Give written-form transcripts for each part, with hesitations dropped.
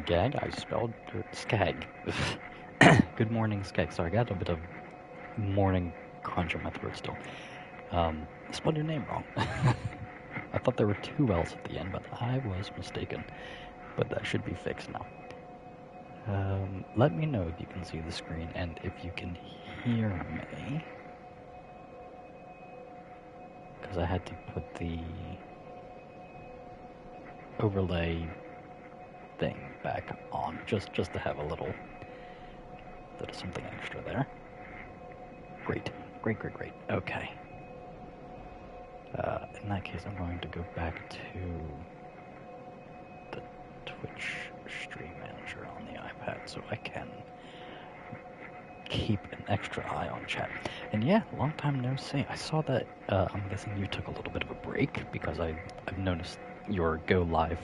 Gag, I spelled skag. Good morning, skag. Sorry, I got a bit of morning crunch in my throat still. I spelled your name wrong. I thought there were two L's at the end, but I was mistaken. But that should be fixed now. Let me know if you can see the screen and if you can hear me. Because I had to put the overlay thing back on, just to have a little bit of something extra there. Great. Okay. In that case, I'm going to go back to the Twitch Stream Manager on the iPad so I can keep an extra eye on chat. And yeah, long time no see. I saw that, I'm guessing you took a little bit of a break because I've noticed your go live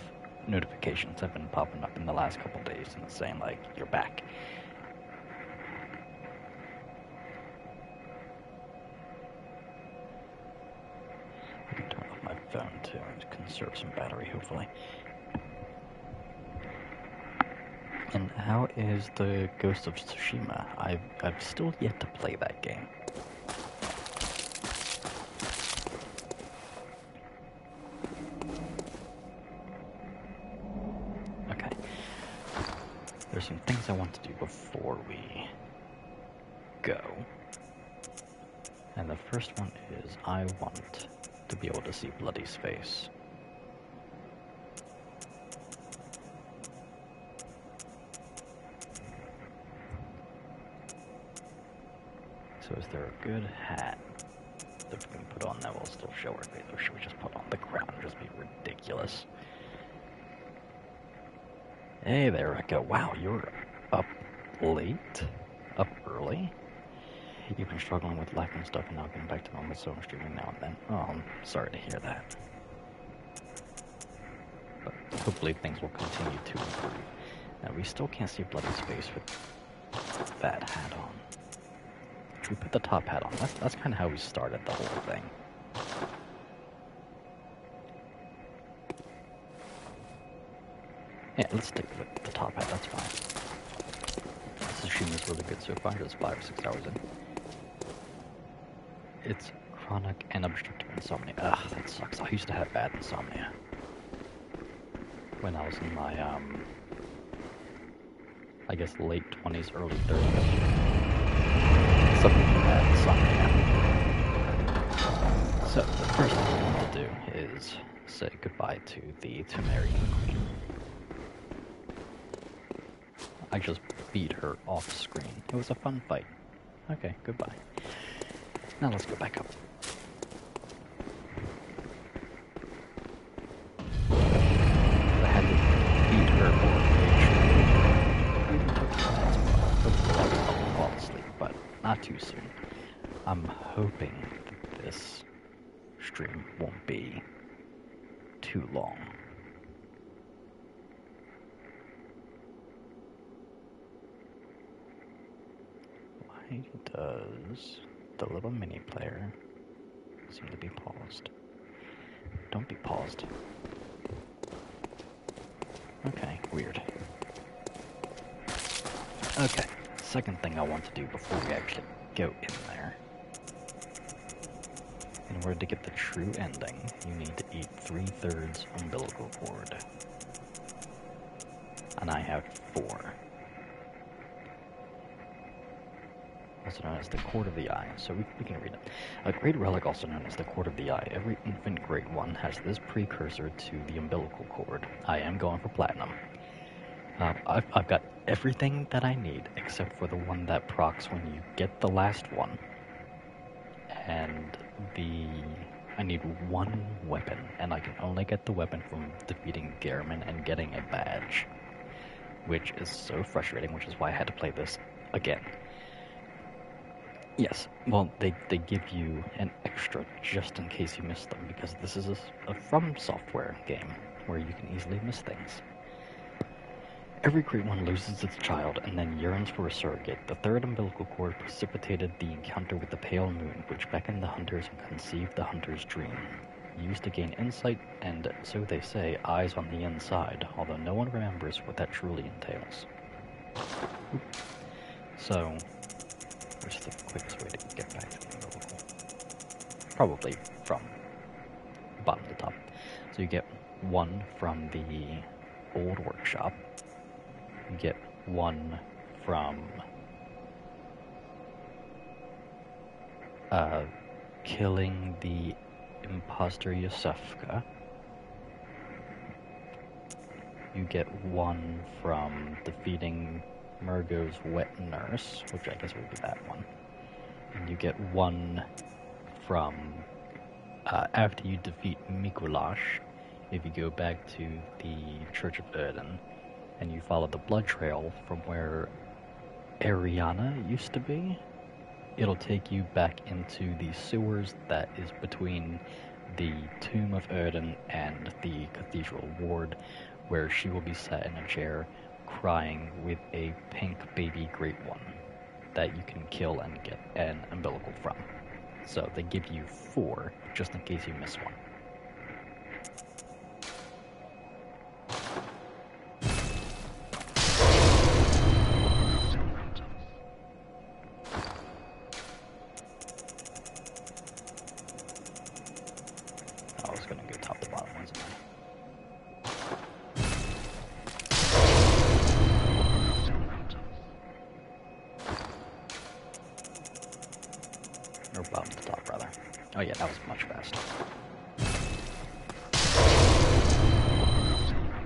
notifications have been popping up in the last couple days and it's saying like, you're back. I can turn off my phone too and conserve some battery, hopefully. And how is the Ghost of Tsushima? I've still yet to play that game. Okay. There's some things I want to do before we go. And the first one is I want to be able to see Bloody's face. So is there a good hat that we can put on that will still show our face, or should we just put on the crown and just be ridiculous? Hey there, Echo. Wow, you're up late? Up early? You've been struggling with life and stuff and now getting back to normal, so I'm streaming now and then. Oh, I'm sorry to hear that. But hopefully things will continue to improve. Now, we still can't see Bloody's face with that hat on. Should we put the top hat on? That's kind of how we started the whole thing. Yeah, let's stick with the top hat, that's fine. Tsushima's really good so far, just 5 or 6 hours in. It's chronic and obstructive insomnia. Ugh, that sucks. I used to have bad insomnia when I was in my, I guess late 20s, early 30s. Something bad insomnia. So, the first thing I want to do is say goodbye to the Pthumerian Queen. I just beat her off screen. It was a fun fight. Okay, goodbye. Now let's go back up. I had to beat her for a even took a fall asleep, but not too soon. I'm hoping that this stream won't be too long. Why does the little mini player seem to be paused? Don't be paused. Okay, weird. Okay, second thing I want to do before we actually go in there. In order to get the true ending, you need to eat 3 thirds umbilical cord. And I have 4. Also known as the Cord of the Eye, so we can read it. A great relic, also known as the Cord of the Eye. Every infant great one has this precursor to the umbilical cord. I am going for platinum. I've got everything that I need, except for the one that procs when you get the last one. And I need 1 weapon, and I can only get the weapon from defeating Gehrman and getting a badge. Which is so frustrating, which is why I had to play this again. Yes, well, they give you an extra just in case you miss them, because this is a From Software game where you can easily miss things. Every great one loses its child and then yearns for a surrogate. The third umbilical cord precipitated the encounter with the pale moon, which beckoned the hunters and conceived the hunter's dream. used to gain insight and, so they say, eyes on the inside, although no one remembers what that truly entails. So, where's the quickest way to get back to the umbilical? Probably from bottom to top. So you get one from the old workshop. You get one from killing the imposter Yosefka. You get one from defeating Murgo's wet nurse, which I guess would be that one. And you get one from after you defeat Mikulash, if you go back to the Church of Erden and you follow the blood trail from where Ariana used to be, it'll take you back into the sewers that is between the Tomb of Erden and the Cathedral Ward, where she will be sat in a chair crying with a pink baby Great One that you can kill and get an umbilical from. So they give you 4, just in case you miss one. I was gonna go top to bottom ones. Or bottom to top, rather. Oh yeah, that was much faster.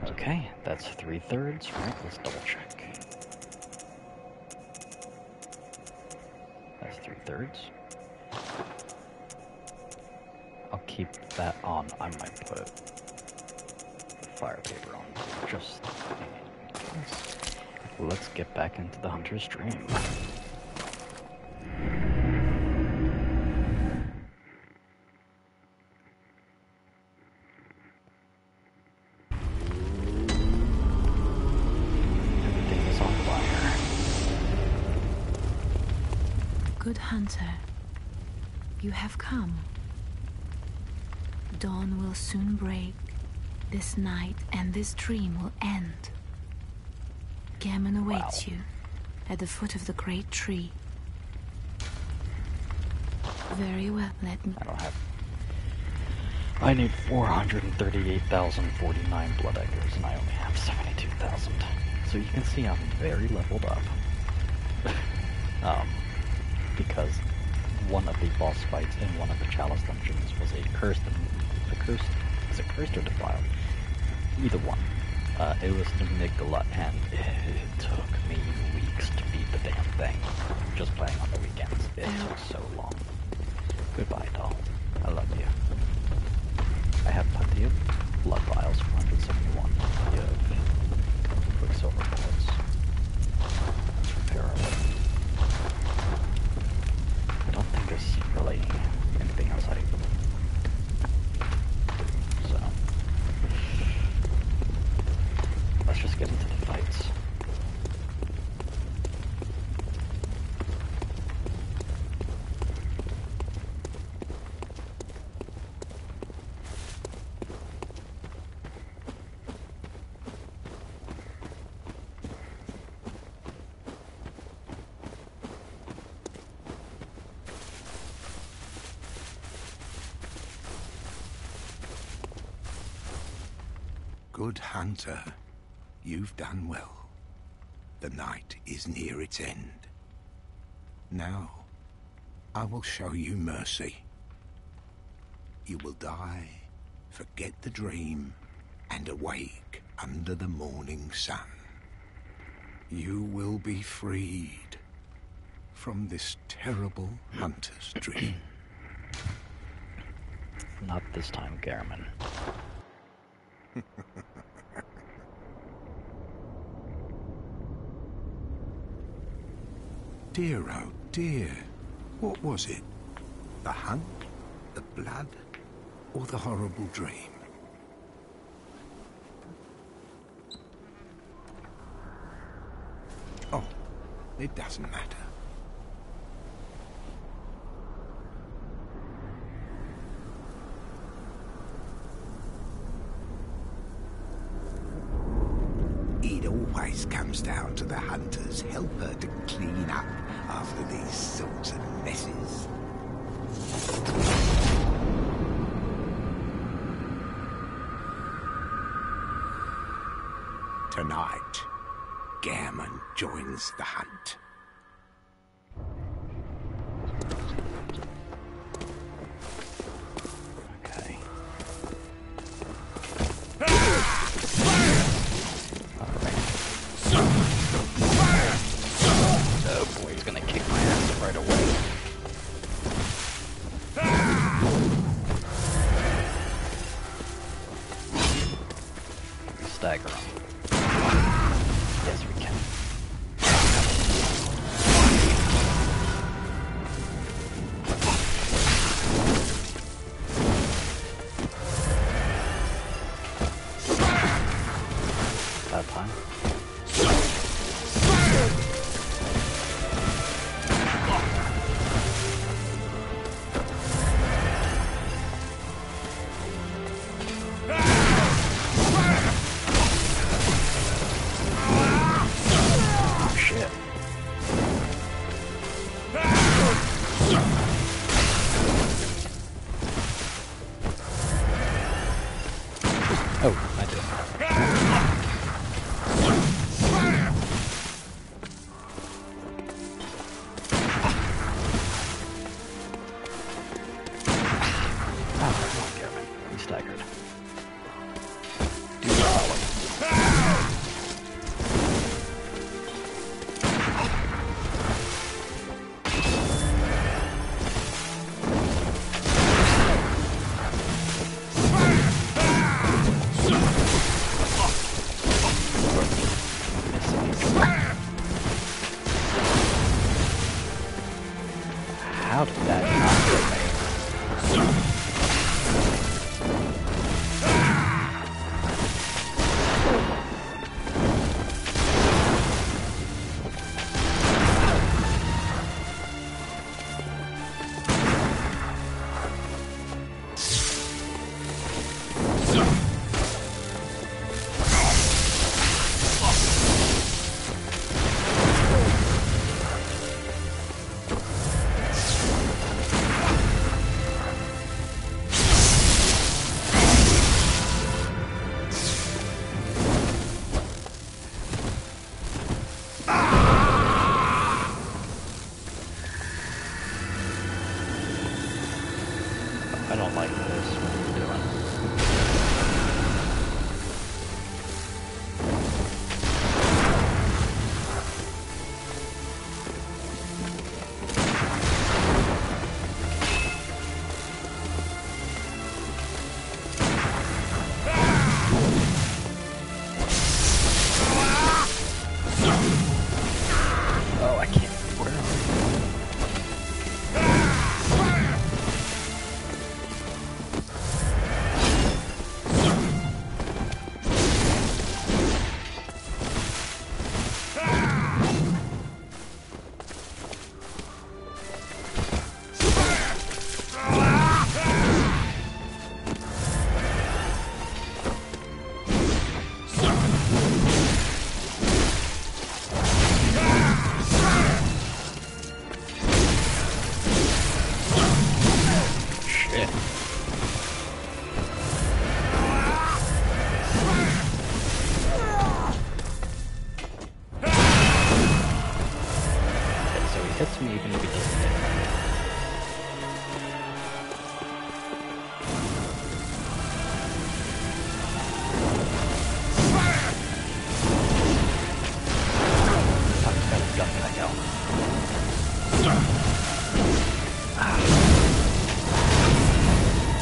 Okay, that's 3/3. Right, let's double check. That's 3/3. I'll keep that on. I might put fire paper on too, just in case. Let's get back into the Hunter's Dream. Good hunter, you have come. Dawn will soon break. This night and this dream will end. Gehrman awaits you at the foot of the great tree. Very well, let me... I need 438,049 blood echoes, and I only have 72,000. So you can see I'm very leveled up. Because one of the boss fights in one of the Chalice dungeons was a cursed, is it cursed or defiled? Either one. It was Amygdala, and it took me weeks to beat the damn thing. Just playing on the weekends. It took so long. Goodbye, doll. I love you. I have plenty of blood vials, 471. Plenty of quicksilver bullets. Let's repair our weapon. I don't think there's really anything else I do. So let's just get into the fights. Good hunter, you've done well. The night is near its end. Now, I will show you mercy. You will die, forget the dream, and awake under the morning sun. You will be freed from this terrible hunter's dream. Not this time, Gehrman. Dear, oh dear. What was it? The hunt? The blood? Or the horrible dream? Oh, it doesn't matter. always comes down to the hunter's helper to clean up after these sorts of messes. Tonight, Gehrman joins the hunt. Okay. Oh boy, he's gonna kick my ass right away. Stagger him. Yes, we can. That time. Oh, I did. Oh, come on, Gehrman. He's staggered. Do follow. How did that not hit me? I don't like this. What are you doing? Oh, I can't. Where are hits me even if he doesn't hit me. Oh, he's got his gun back out.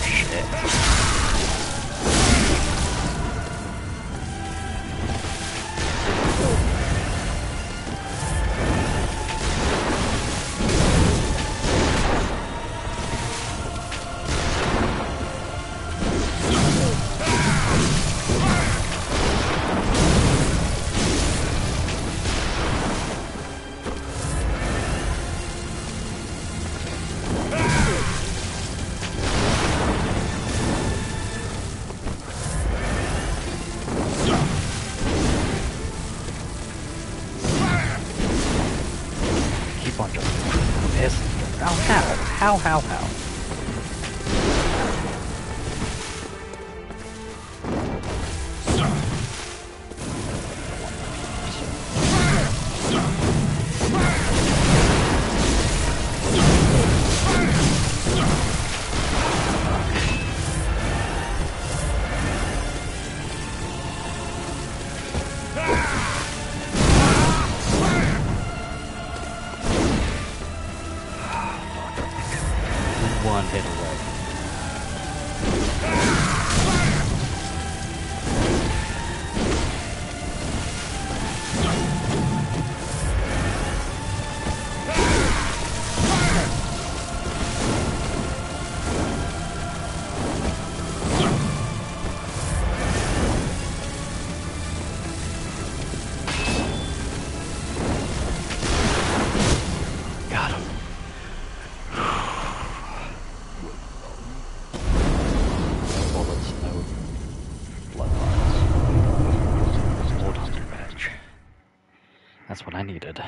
Shit. How? One hit away. Got him. No bullets, no blood lines. Old hunter badge. That's what I needed.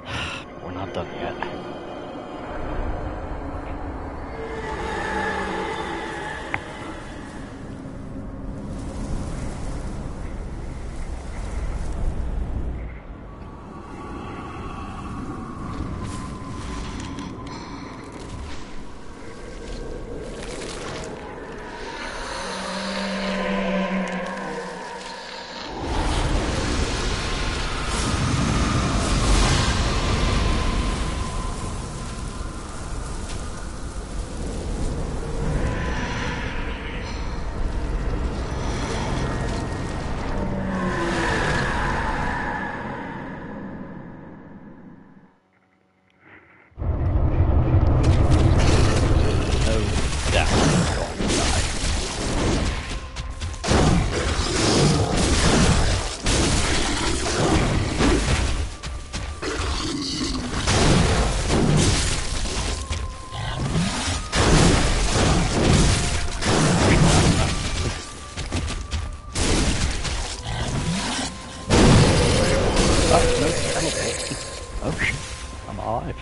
But we're not done yet. Oh shit, I'm alive.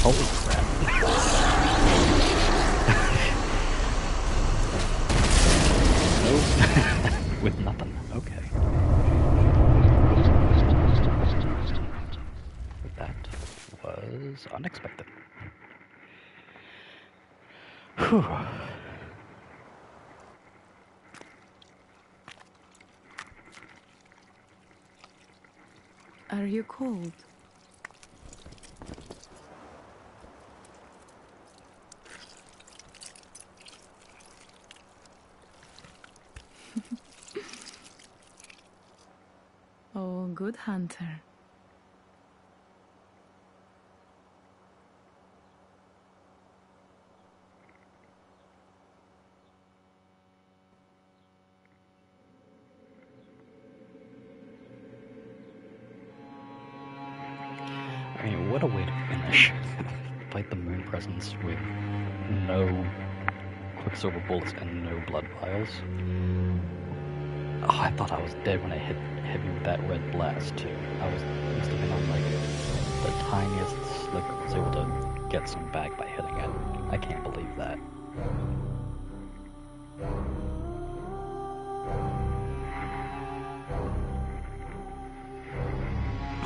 Holy crap. Nope. With nothing. Okay. That was unexpected. Whew. Are you cold? Oh, good hunter. I mean, what a way to finish. Fight the moon presence with no quicksilver bullets and no blood vials. Oh, I thought I was dead when I hit heavy with that red blast, too. I must have been on, like, the tiniest sliver. I was able to get some back by hitting it. I can't believe that.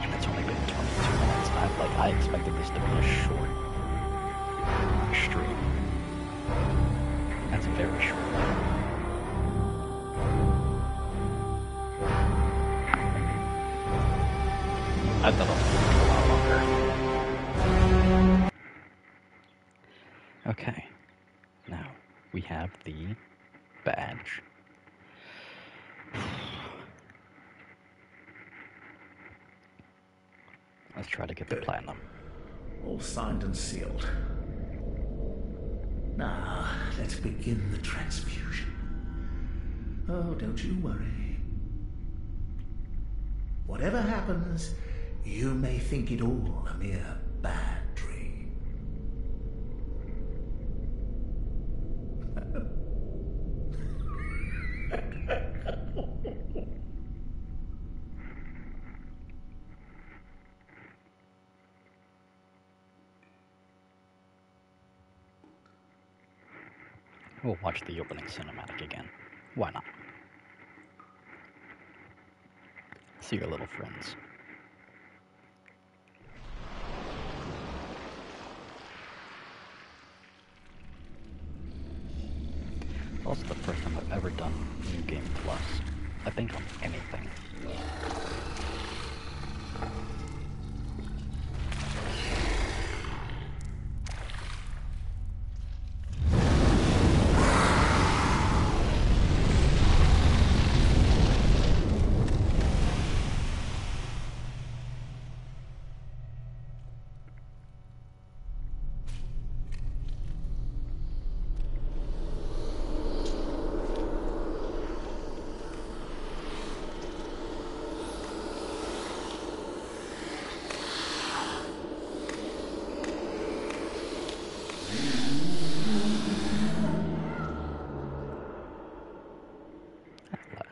And it's only been 22 minutes. I expected this to be a short stream. That's very short. I thought it was going to be a lot longer. Okay. Now, we have the badge. Let's try to get the platinum. All signed and sealed. Now, let's begin the transfusion. Oh, don't you worry. Whatever happens, you may think it all a mere bad dream. We'll watch the opening cinematic again. Why not? See your little friends. Also the first time I've ever done New Game Plus. I think on anything.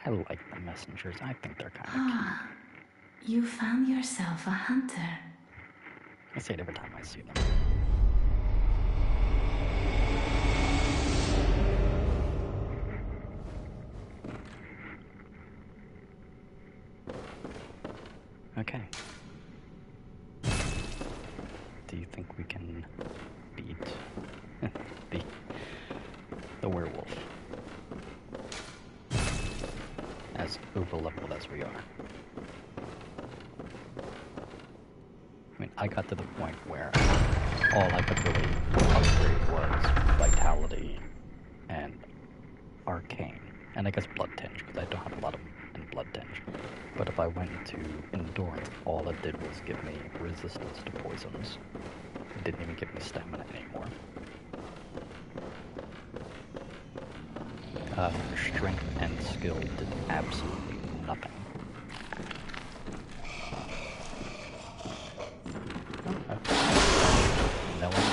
I like the messengers. I think they're kind of cute. You found yourself a hunter. I say it every time I see them. Okay. Do you think we can beat the werewolf? As over-leveled as we are. I mean, I got to the point where all I could really upgrade was Vitality and Arcane. And I guess Blood Tinge, because I don't have a lot of in Blood Tinge. But if I went to Endurance, all it did was give me resistance to poisons. It didn't even give me stamina anymore. Strength and skill did absolutely nothing. No one.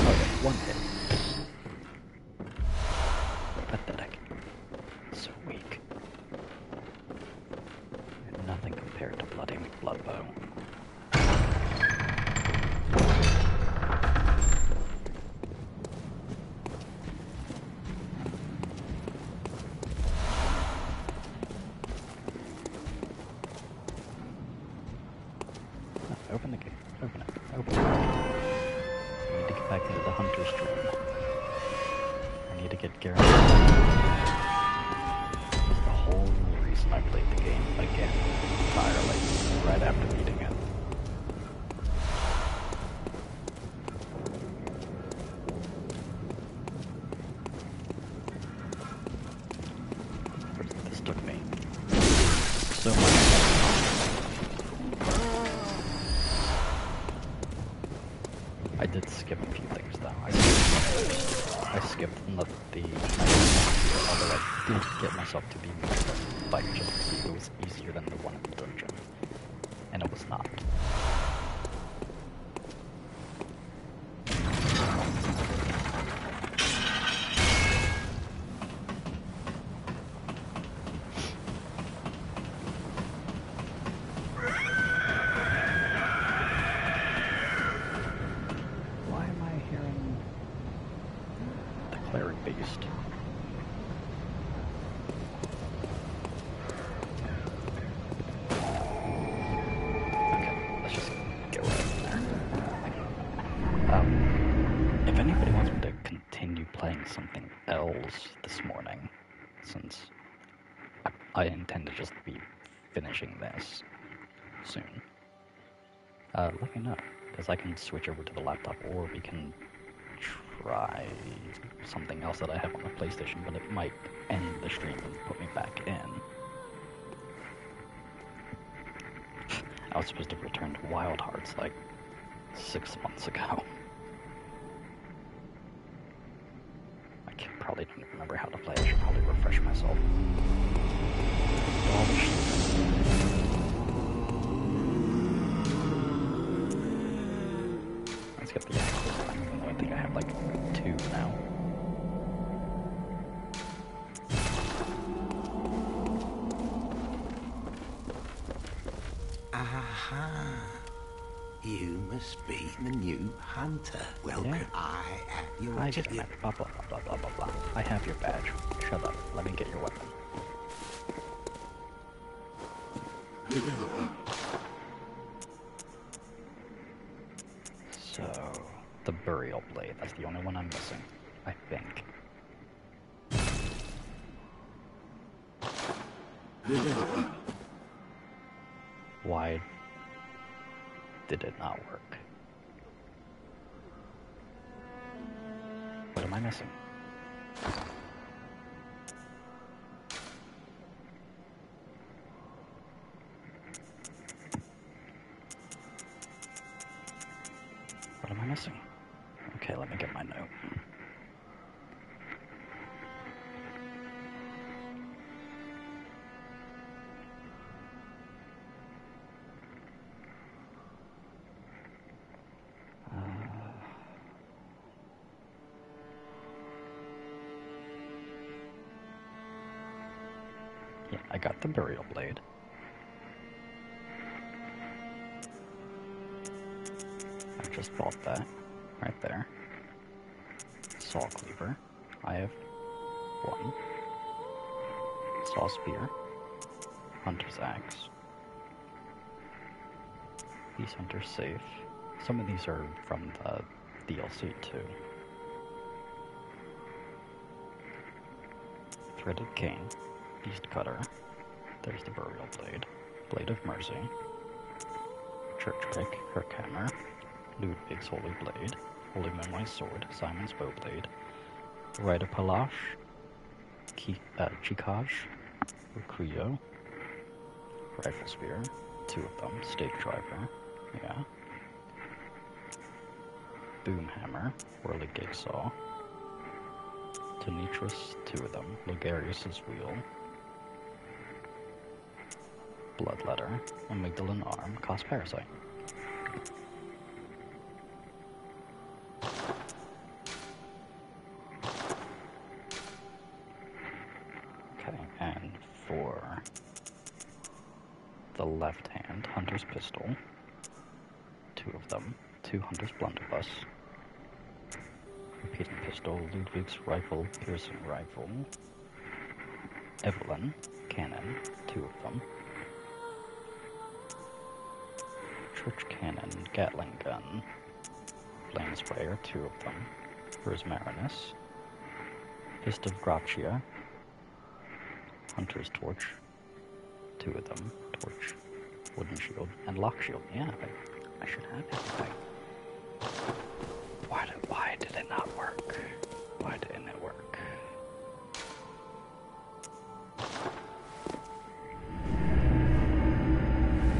Oh, one hit. Pathetic. So weak. Nothing compared to Bloody McBloodbow. Open the gate. Open it. Open it. I need to get back into the hunter's dream. I need to get Gehrman. This is the whole reason I played the game again entirely right after beating it. This took me so much. I did skip a few things though. I skipped the although I did get myself to the fight just to see if it was easier than the one in the dungeon. And it was not. Beast. Okay, let's just get right in there. If anybody wants me to continue playing something else this morning, since I intend to just be finishing this soon, let me know, because I can switch over to the laptop, or we can try something else that I have on the PlayStation, but it might end the stream and put me back in. I was supposed to return to Wild Hearts like 6 months ago. Probably don't remember how to play. I should probably refresh myself. Let's get the axe this time, even though I think I have like 2 now. Aha! You must be the new hunter. Welcome. Yeah. I am your... I just blah blah blah blah blah blah blah. I have your badge. Shut up. Let me get your weapon. So, the burial blade. That's the only one I'm missing, I think. Why did it not work? What am I missing? What am I missing? Okay, let me get my note. Yeah, I got the burial blade. I just bought that right there. Saw cleaver. I have 1. Saw spear. Hunter's axe. Beast hunter safe. Some of these are from the DLC too. Threaded cane. Beast cutter. There's the burial blade. Blade of mercy. Church pick. Herkhammer. Ludwig's holy blade. Holy memory sword. Simon's bow blade. Rite of Palash. Chikaj. Recrio. Rifle spear. 2 of them. Stake driver. Yeah. Boom hammer. Whirly gig saw. Tonitrus. 2 of them. Logarius's wheel. Bloodletter. Amygdalin arm. Cost parasite. Okay, and for the left hand, Hunter's pistol. 2 of them. 2 Hunter's blunderbuss. Repeating pistol. Ludwig's rifle. Piercing rifle. Evelyn. Cannon. 2 of them. Church cannon. Gatling gun. Flame sprayer. 2 of them. Rosmarinus. Fist of Gracia. Hunter's torch. 2 of them. Torch. Wooden shield. And lock shield. Yeah, I should have everything. Why did it not work? Why didn't it work?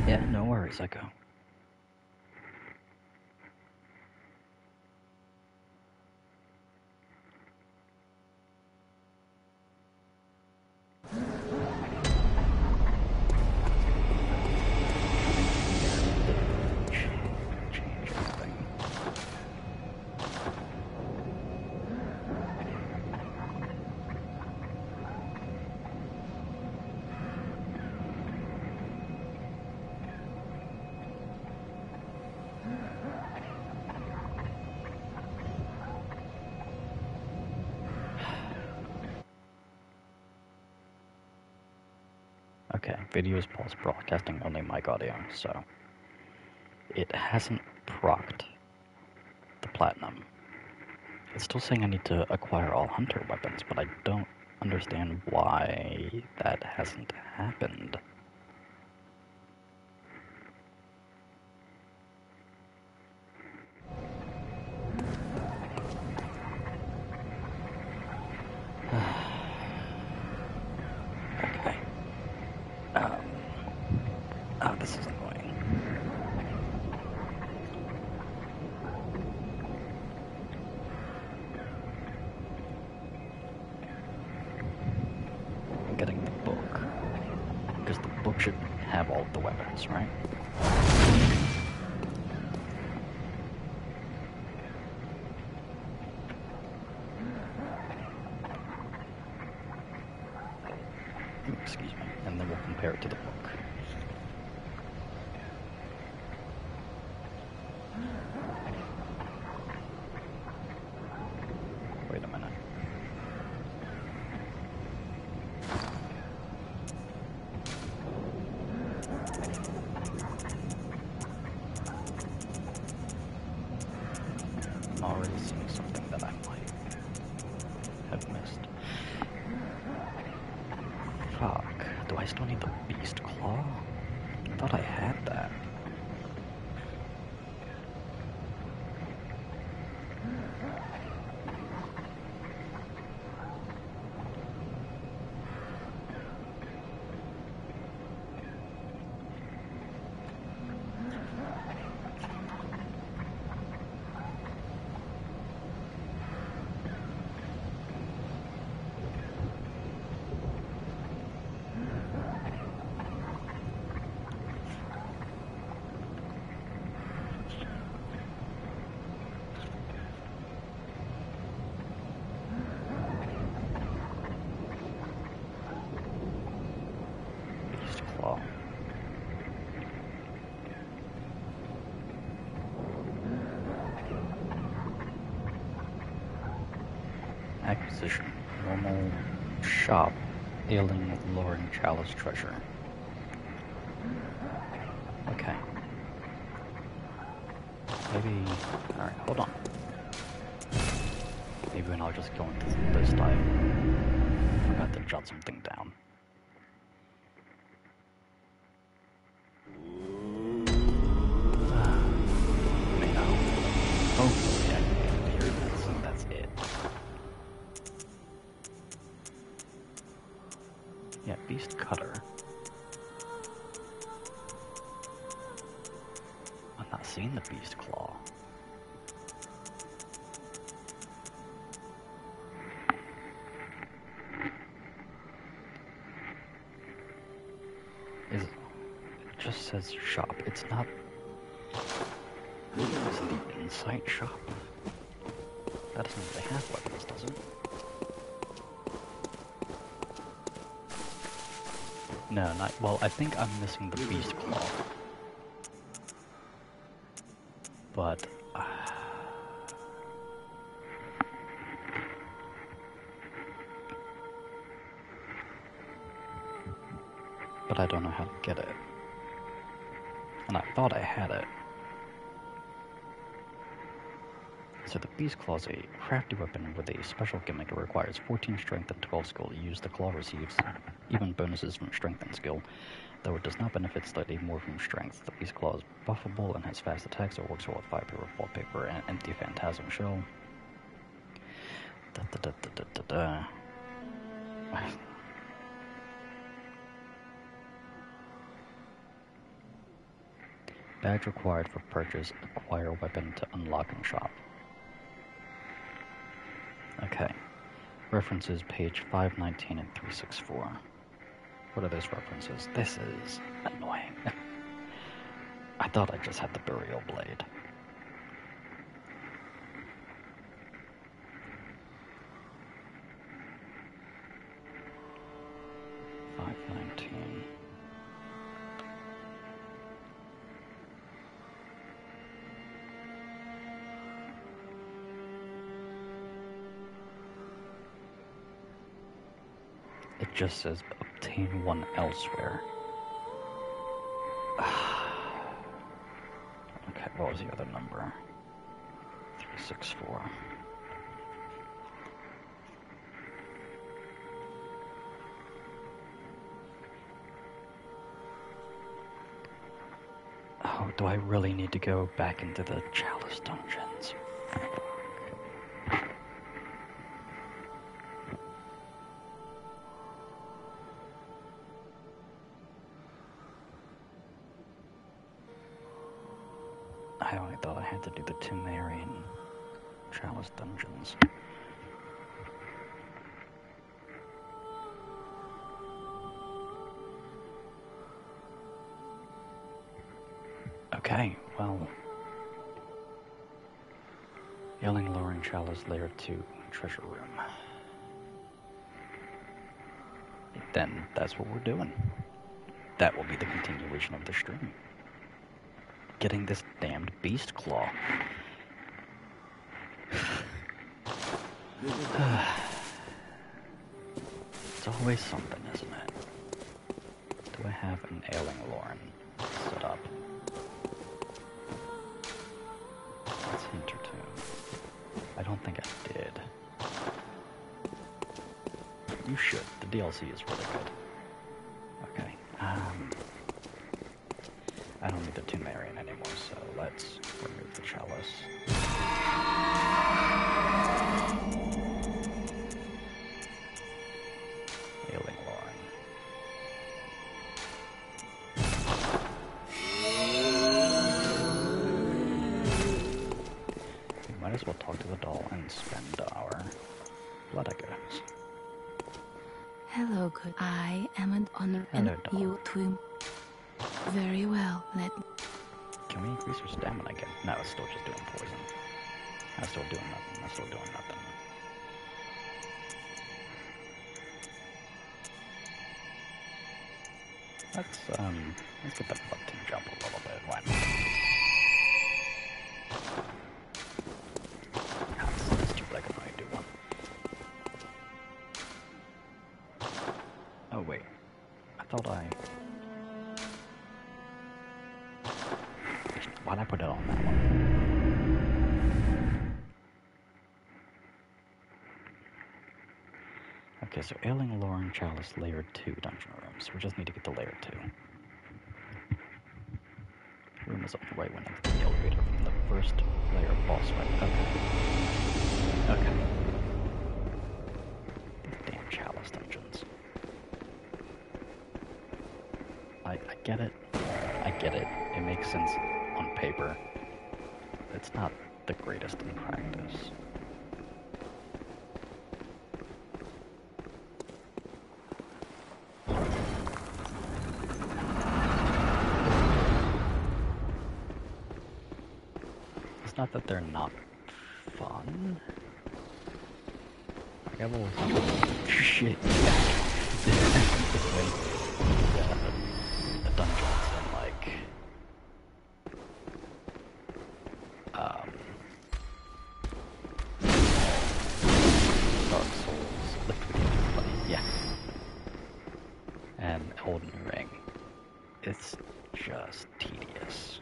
Yeah, no worries, Echo. Okay, videos pulse broadcasting only mic audio, so it hasn't procced the platinum. It's still saying I need to acquire all hunter weapons, but I don't understand why that hasn't happened. Okay. Oh, this is annoying. weapons, right? Excuse me. And then we'll compare it to the book. Wait a minute. I'm already seeing something that I might have missed. Fuck. Do I still need the beast claw? I thought I had that. Claw. Acquisition. Normal shop. Ailing with luring chalice treasure. Okay. Maybe... Alright, hold on. Maybe when I'll just go into this dive. I forgot to jot something down. Hopefully I can hear this, and that's it. Yeah, Beast Cutter. I'm not seeing the Beast Claw. It just says shop. It's not... Is it the Insight shop? That doesn't really have weapons, does it? No, not... Well, I think I'm missing the Beast Claw. But... but I don't know how to get it. And I thought I had it. So the Beast Claw is a crafty weapon with a special gimmick. It requires 14 strength and 12 skill to use. The claw receives even bonuses from strength and skill, though it does not benefit slightly more from strength. The Beast Claw is buffable and has fast attacks, so it works well with 5 paper, wallpaper, and empty phantasm shell. Badge required for purchase. Acquire weapon to unlock and shop. Okay. References page 519 and 364. What are those references? This is annoying. I thought I just had the burial blade. It just says obtain one elsewhere. Okay, what was the other number? 364. Oh, do I really need to go back into the Chalice dungeons? I only thought I had to do the Pthumerian Chalice dungeons. Okay, well... Ailing Lowering Chalice Layer 2 Treasure Room. Then that's what we're doing. That will be the continuation of the stream. Getting this damned beast claw. It's always something, isn't it? Do I have an Ailing Lauren set up? Let's Hintertune. I don't think I did. You should. The DLC is really good. Okay. I don't need the Pthumerian anymore, so let's remove the chalice. Ailing Lauren. We might as well talk to the doll and spend our blood, I guess. Hello, good. I am an honor and Hello, doll. you to very well. Can we increase her stamina again? No, it's still just doing poison. That's still doing nothing. That's still doing nothing. Let's get that button jump a little bit. Why not? That's stupid. I can only do one. Oh wait, I thought why'd I put it on that one? Okay, so Ailing Lauren Chalice Layer 2 dungeon rooms. We just need to get to Layer 2. Room is up the right when I the elevator from the first layer boss fight. Okay. Okay. These damn Chalice dungeons. I get it. I get it. It makes sense on paper. It's not the greatest in practice. It's not that they're not fun. I got a little shit back. The dungeons and like Dark Souls, Liquid, yeah, and Elden Ring. It's just tedious.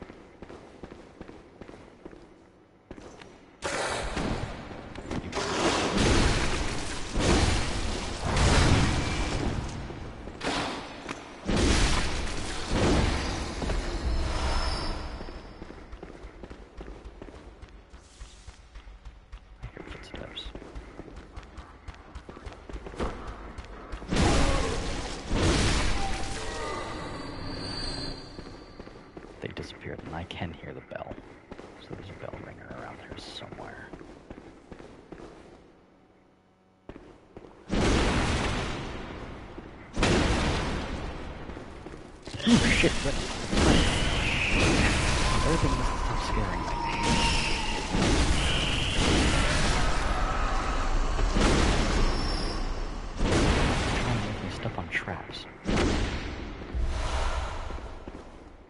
And I can hear the bell. So there's a bell ringer around here somewhere. Oh shit, what? Everything must stop scaring me. Trying to make me step on traps.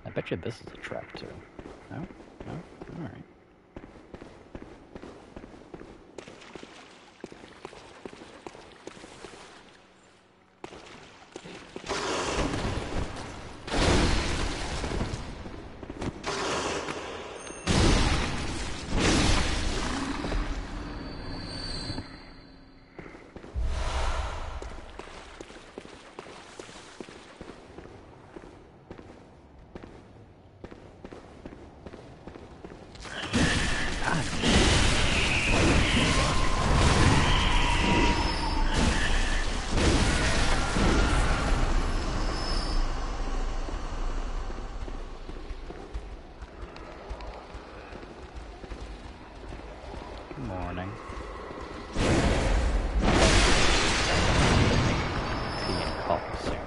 I bet you this is a trap too. No? No? Alright. Morning. Tea and coffee soon.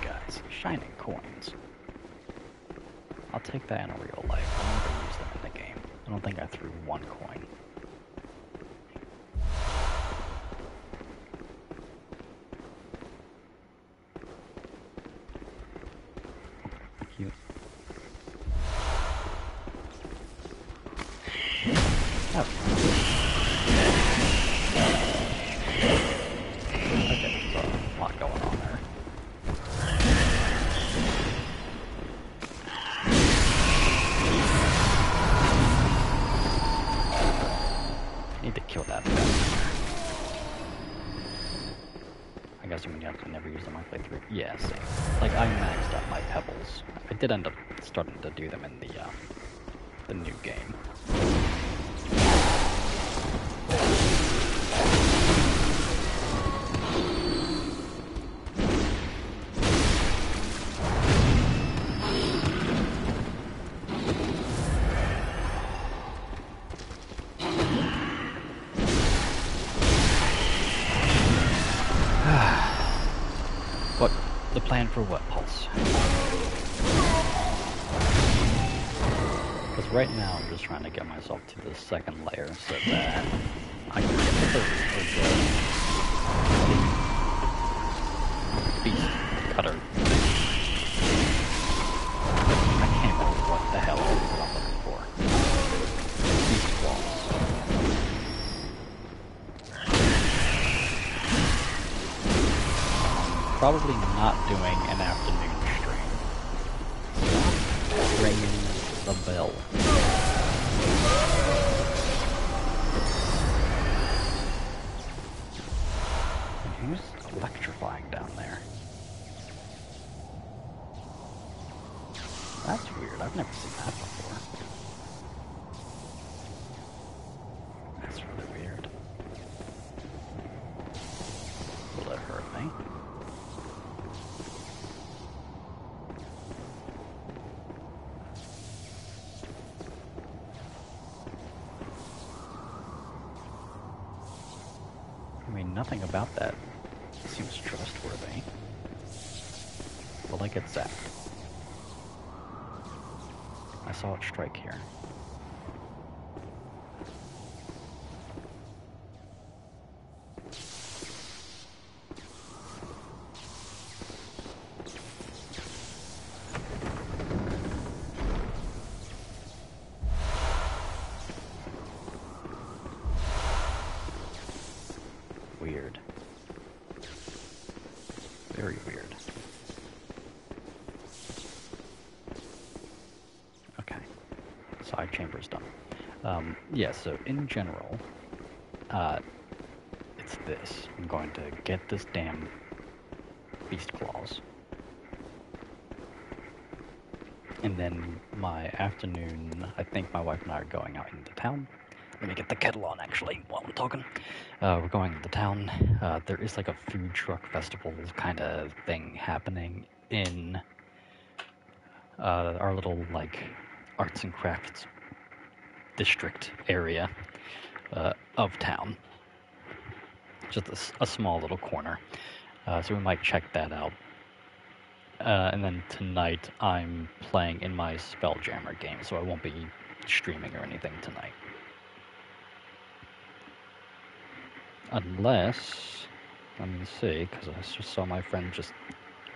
guys. Shining coins. I'll take that in real life. I'll never use them in the game. I don't think I threw one coin. Cute. Oh. Okay, there's a lot going on there. Need to kill that bastard. I guess you mean you have to never use them on playthrough. Yeah, same. Like, I maxed out my pebbles. I did end up starting to do them in the new game. What? The plan for what, Pulse? Because right now I'm just trying to get myself to the second layer so that I can get the beast cutter thing. I can't remember what the hell it is that I'm looking for. Beast walls. Probably not doing an afternoon stream. Ringing the bell. And who's electrifying down there? That's weird. I've never seen that before. That's really weird. Will it hurt me? I mean, nothing about that seems trustworthy. Will I get zapped? I saw it strike here. Weird. Very weird. Okay. Side chamber's done. Yeah, so in general, it's this. I'm going to get this damn beast claws. And then my afternoon, I think my wife and I are going out into town. Let me get the kettle on, actually, while I'm talking. We're going into town. There is like a food truck festival kind of thing happening in our little, like, arts and crafts district area of town. Just a small little corner. So we might check that out. And then tonight I'm playing in my Spelljammer game, so I won't be streaming or anything tonight. Unless, let me see, because I just saw my friend just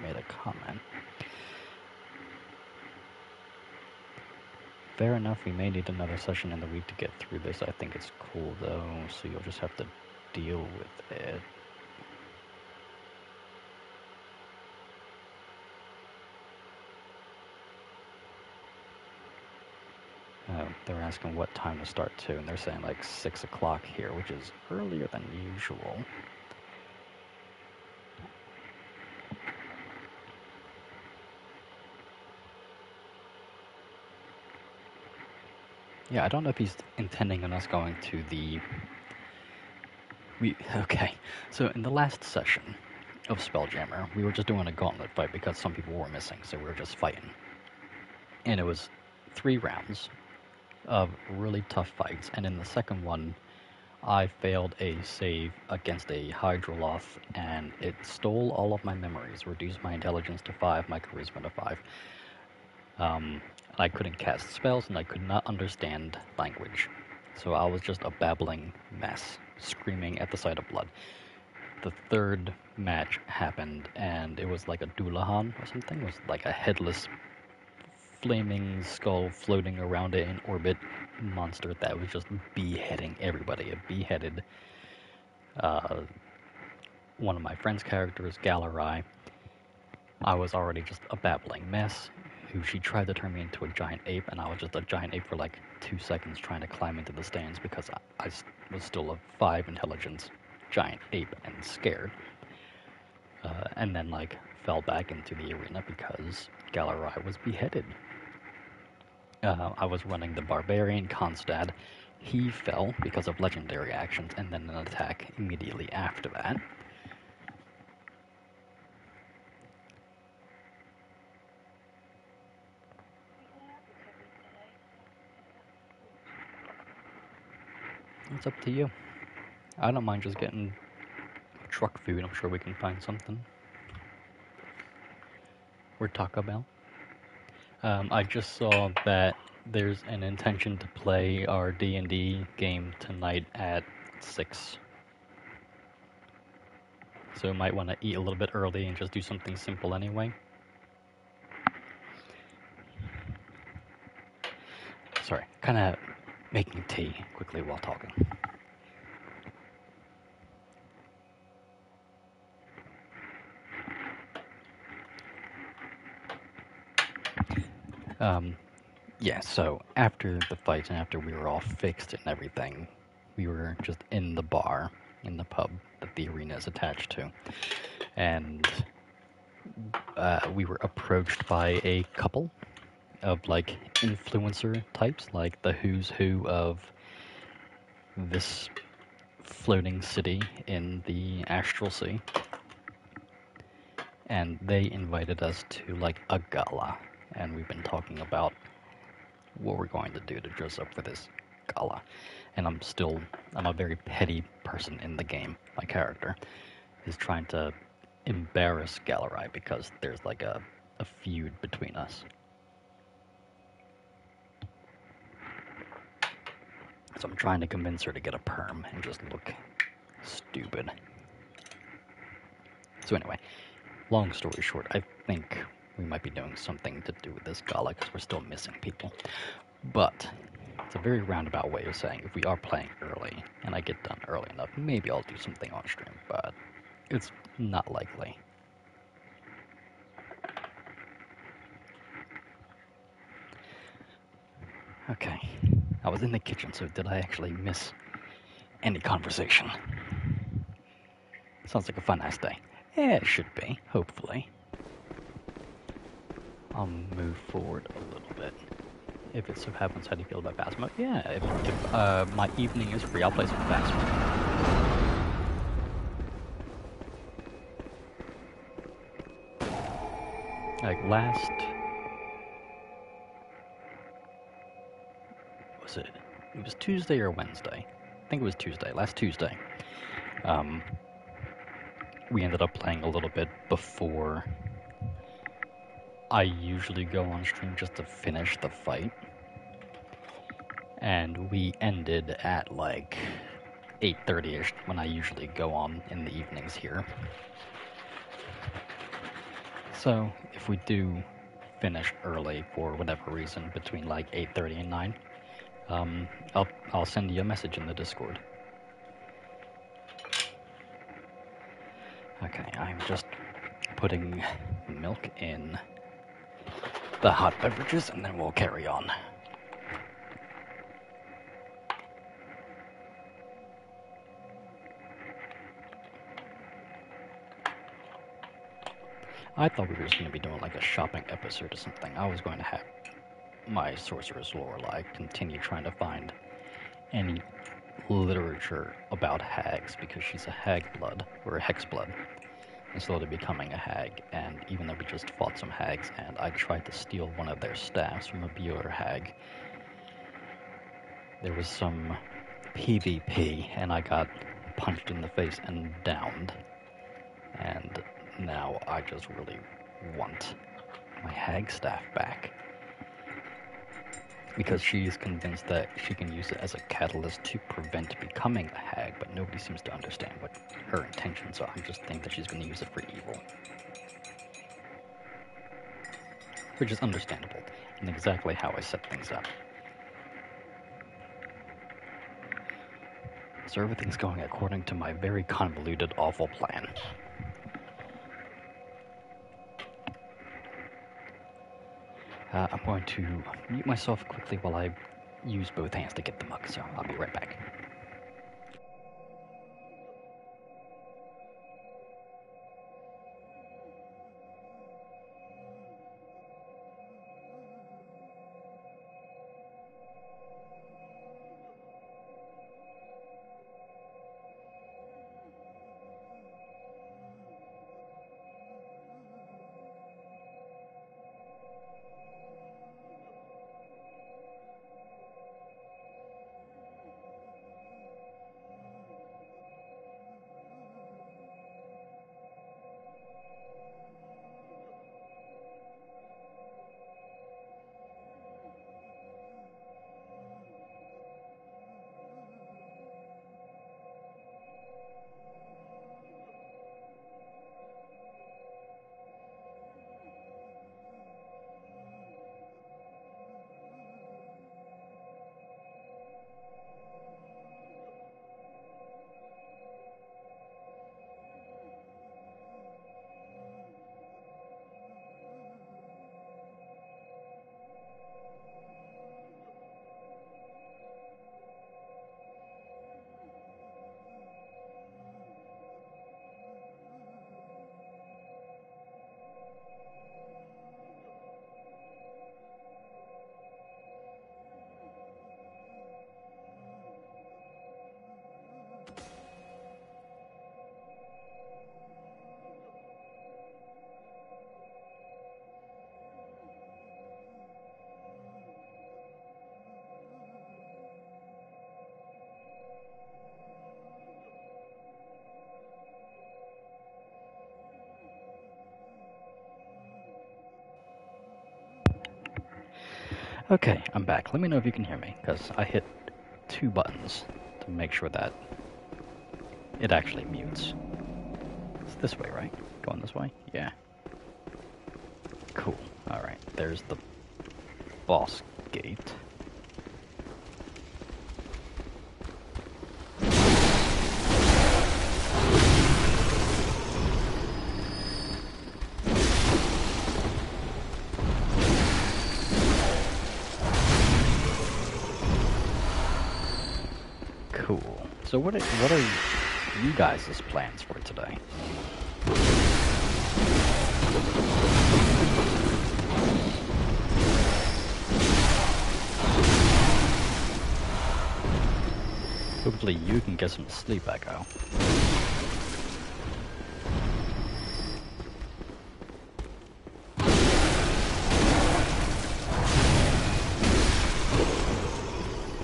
made a comment. Fair enough, we may need another session in the week to get through this. I think it's cool though, so you'll just have to deal with it. They're asking what time to start too, and they're saying like 6 o'clock here, which is earlier than usual. Yeah, I don't know if he's intending on us going to the... Okay, so in the last session of Spelljammer, we were just doing a gauntlet fight because some people were missing, so we were just fighting. And it was 3 rounds of really tough fights, and in the second one, I failed a save against a Hydroloth, and it stole all of my memories, reduced my intelligence to 5, my charisma to 5. I couldn't cast spells, and I could not understand language. So I was just a babbling mess, screaming at the sight of blood. The third match happened, and it was like a Dullahan or something. It was like a headless, flaming skull floating around it in orbit monster that was just beheading everybody. It beheaded one of my friend's characters, Galarai. I was already just a babbling mess, who she tried to turn me into a giant ape, and I was just a giant ape for like 2 seconds trying to climb into the stands because I was still a 5 intelligence giant ape and scared. And then like fell back into the arena because Galarai was beheaded. I was running the Barbarian Konstad. He fell because of legendary actions and then an attack immediately after that. It's up to you. I don't mind just getting truck food. I'm sure we can find something. Or Taco Bell. I just saw that there's an intention to play our D&D game tonight at 6. So might want to eat a little bit early and just do something simple anyway. Sorry, kind of making tea quickly while talking. Yeah, so after the fight and after we were all fixed and everything, we were just in the bar, in the pub that the arena is attached to. And we were approached by a couple of like influencer types, like the who's who of this floating city in the Astral Sea. And they invited us to like a gala. And we've been talking about what we're going to do to dress up for this gala. And I'm a very petty person in the game. My character is trying to embarrass Galarai because there's like a feud between us. So I'm trying to convince her to get a perm and just look stupid. So anyway, long story short, I think we might be doing something to do with this gala because we're still missing people. But it's a very roundabout way of saying if we are playing early and I get done early enough, maybe I'll do something on stream, but it's not likely. Okay, I was in the kitchen, so did I actually miss any conversation? Sounds like a fun, nice day. Yeah, it should be, hopefully. I'll move forward a little bit. If it so happens, how do you feel about Phasma? Yeah, if my evening is free, I'll play some Phasma. Like last... was it? It was Tuesday or Wednesday? I think it was Tuesday, last Tuesday. We ended up playing a little bit before I usually go on stream just to finish the fight. And we ended at like 8:30ish when I usually go on in the evenings here. So if we do finish early for whatever reason between like 8:30 and 9, I'll send you a message in the Discord. Okay, I'm just putting milk in the hot beverages and then we'll carry on. I thought we were just going to be doing like a shopping episode or something. I was going to have my Sorcerer's Lorelei continue trying to find any literature about hags because she's a hag blood, or a hex blood, and slowly becoming a hag. And even though we just fought some hags and I tried to steal one of their staffs from a Bueller hag, there was some PvP, and I got punched in the face and downed. And now I just really want my hag staff back. Because she is convinced that she can use it as a catalyst to prevent becoming a hag, but nobody seems to understand what her intentions are. I just think that she's going to use it for evil. Which is understandable, and exactly how I set things up. So everything's going according to my very convoluted, awful plan. I'm going to mute myself quickly while I use both hands to get the mug, so I'll be right back. Okay, I'm back. Let me know if you can hear me, because I hit 2 buttons to make sure that it actually mutes. It's this way, right? Going this way? Yeah. Cool. Alright, there's the boss gate. Cool. So what are you guys' plans for today? Hopefully you can get some sleep, Echo.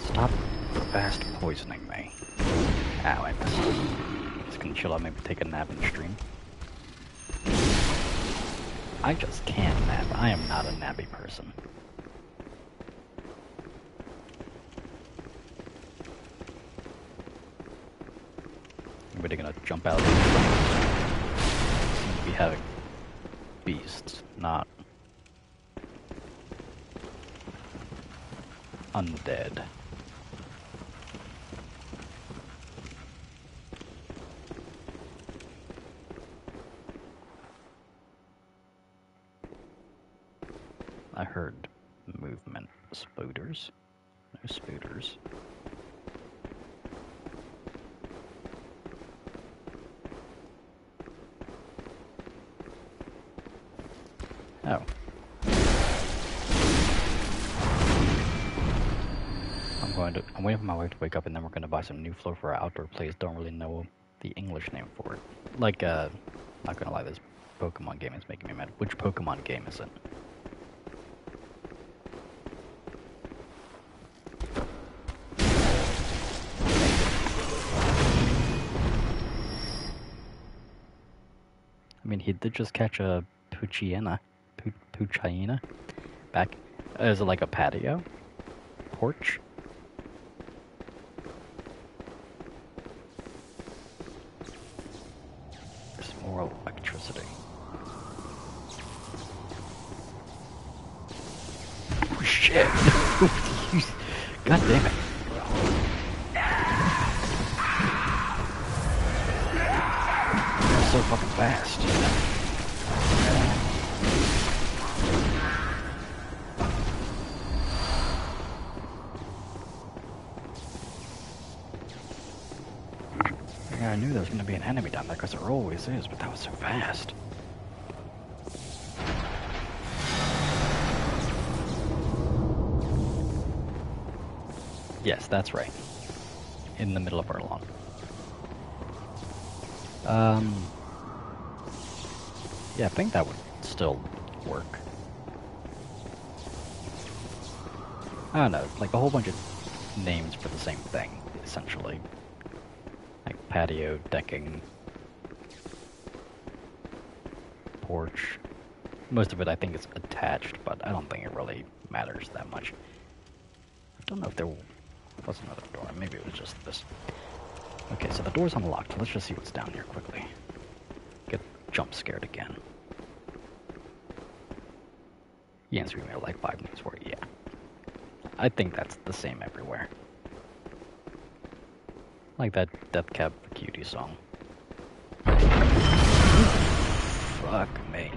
Stop fast poisoning me. Ow, I missed. Just gonna chill out, maybe take a nap in the stream. I just can't nap. I am not a nappy person. Anybody gonna jump out? Seem to be having beasts, not undead. I heard movement. Spooters? No spooters. Oh. I'm waiting for my wife to wake up, and then we're gonna buy some new flow for our outdoor plays. Don't really know the English name for it. Like, not gonna lie, this Pokemon game is making me mad. Which Pokemon game is it? he did just catch a Puchiena back. Is it like a patio? Porch? There's more electricity. Oh shit! God damn it. So fucking fast. Yeah, I knew there was going to be an enemy down there because there always is, but that was so fast. Yes, that's right. In the middle of our lawn. Yeah, I think that would still work. I don't know, like a whole bunch of names for the same thing, essentially. Like patio, decking, porch. Most of it I think is attached, but I don't think it really matters that much. I don't know if there was another door. Maybe it was just this. Okay, so the door's unlocked. Let's just see what's down here quickly. Get jump scared again. You answered me like 5 minutes for it, yeah. I think that's the same everywhere. Like that Death Cab for Cutie song. Fuck me.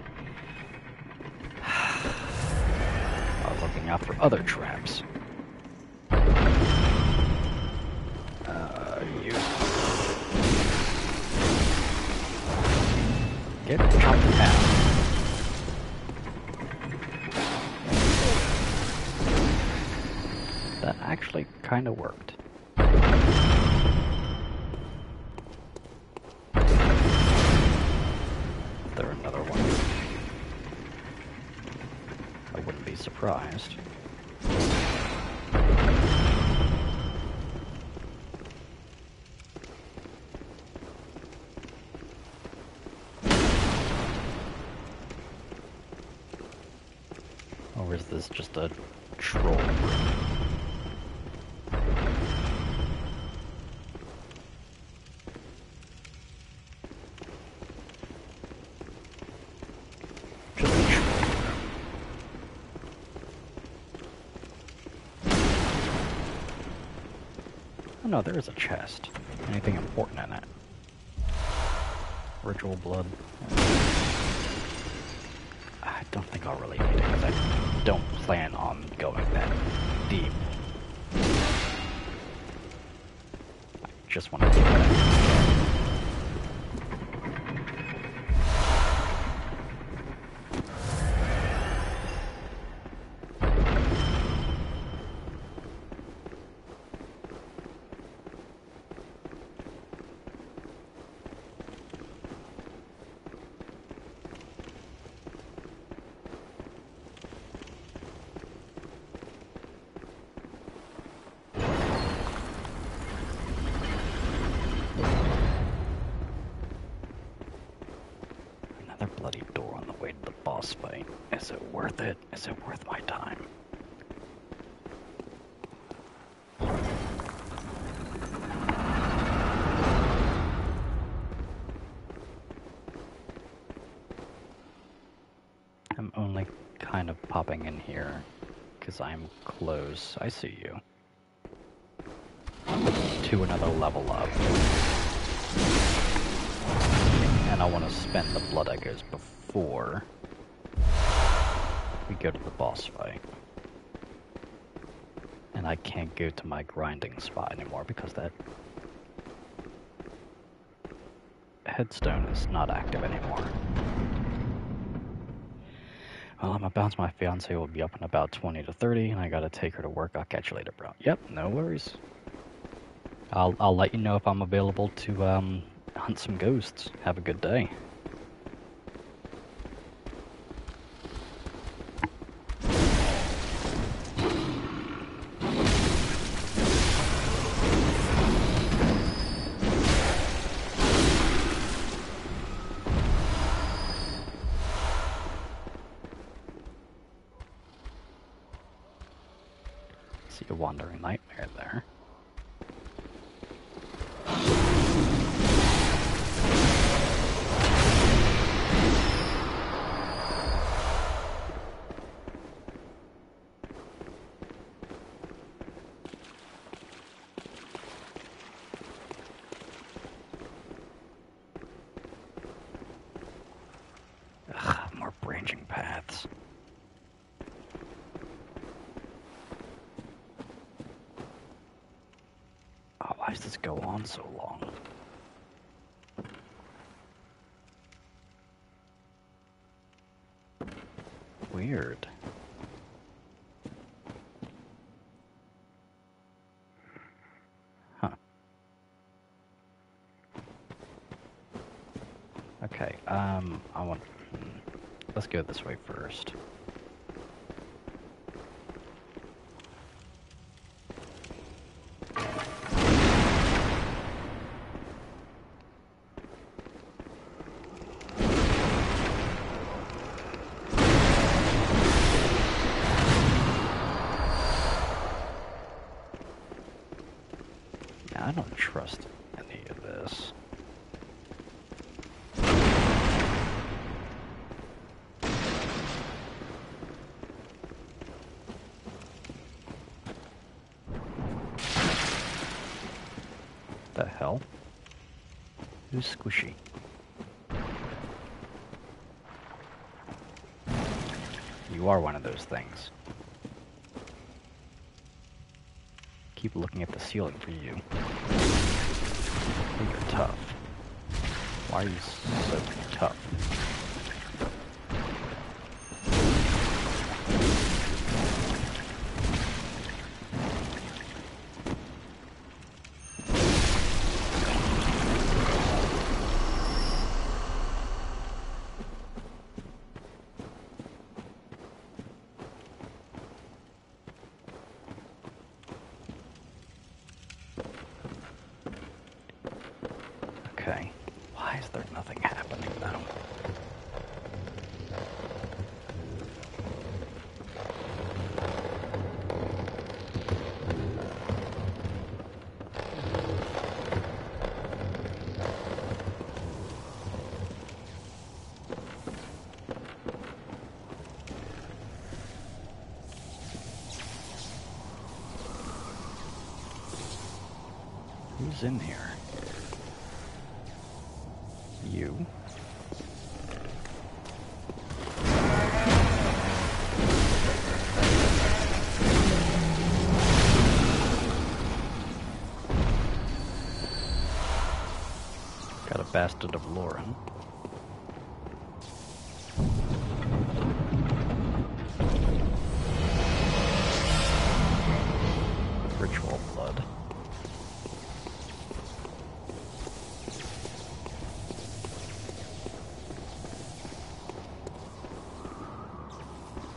I was looking out for other traps. You. Get chopped in half. That actually kind of worked. There another one. I wouldn't be surprised. Or is this just a troll room? Just a troll room. Oh no, there is a chest. Anything important in it? Ritual blood. I don't think I'll really need it because I don't plan on going that deep. I just want to get that. Bloody door on the way to the boss fight. Is it worth it? Is it worth my time? I'm only kind of popping in here because I'm close. I see you. To another level up. And I want to spend the blood echoes before we go to the boss fight. And I can't go to my grinding spot anymore because that headstone is not active anymore. Well, I'm about my fiance will be up in about 20 to 30 and I gotta take her to work. I'll catch you later, bro. Yep, no worries. I'll let you know if I'm available to hunt some ghosts. Have a good day. See a wandering nightmare there. Ugh, more branching paths. Oh, why does this go on so long? Weird. Huh. Okay, let's go this way first. I don't trust any of this. The hell? Who's squishy? You are one of those things. Keep looking at the ceiling for you. Oh, you're tough. Why are you so tough? Okay. Why is there nothing happening now? Who's in here? You? Got a bastard of Lauren. Ritual blood.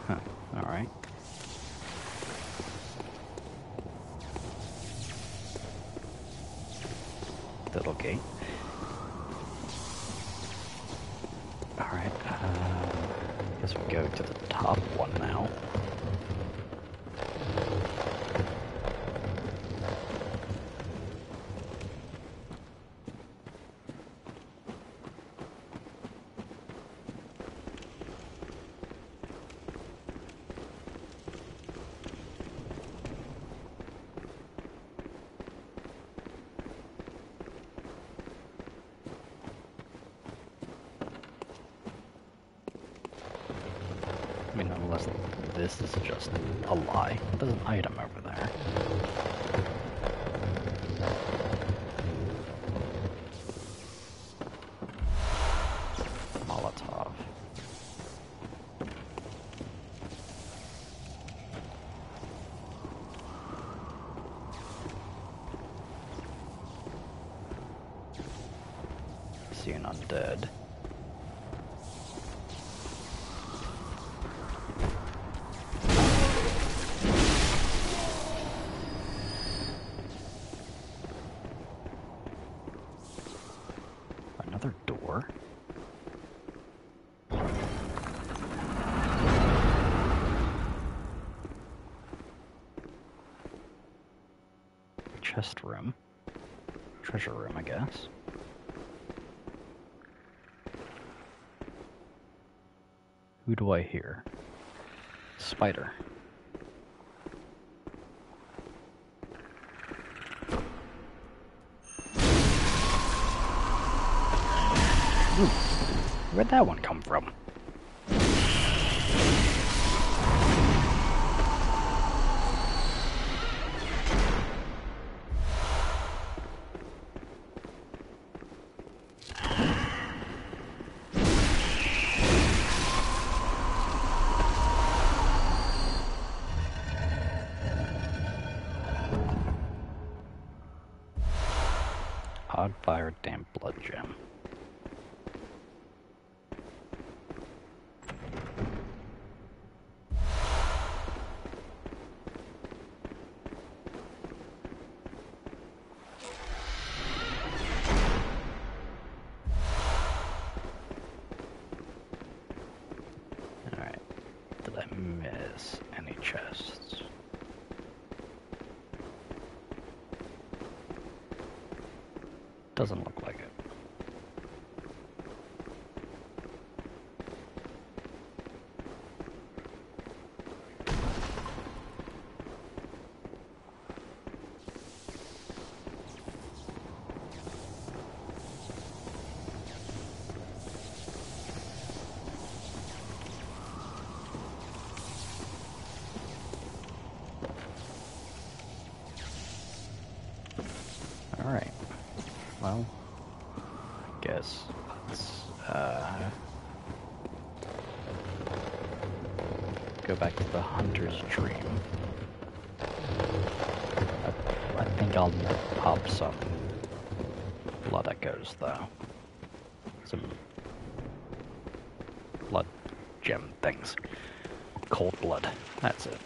Huh, alright. Little gate. Alright, guess we go to the top one now. I mean, unless this is just a lie. There's an item over there. Molotov. See an undead. Another door. chest room. Treasure room, I guess. Who do I hear? Spider. Ooh, where'd that one come from? Odd fire, damp blood gem. Alright. Did I miss any chests? Doesn't look like it. Alright. Well, I guess let's go back to the hunter's dream. I think I'll pop some blood echoes though. Some blood gem things. Cold blood, that's it.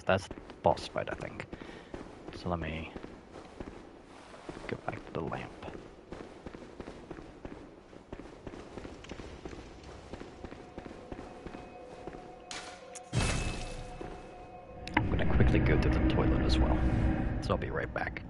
That's the boss fight, I think. So let me go back to the lamp. I'm gonna quickly go to the toilet as well. So I'll be right back.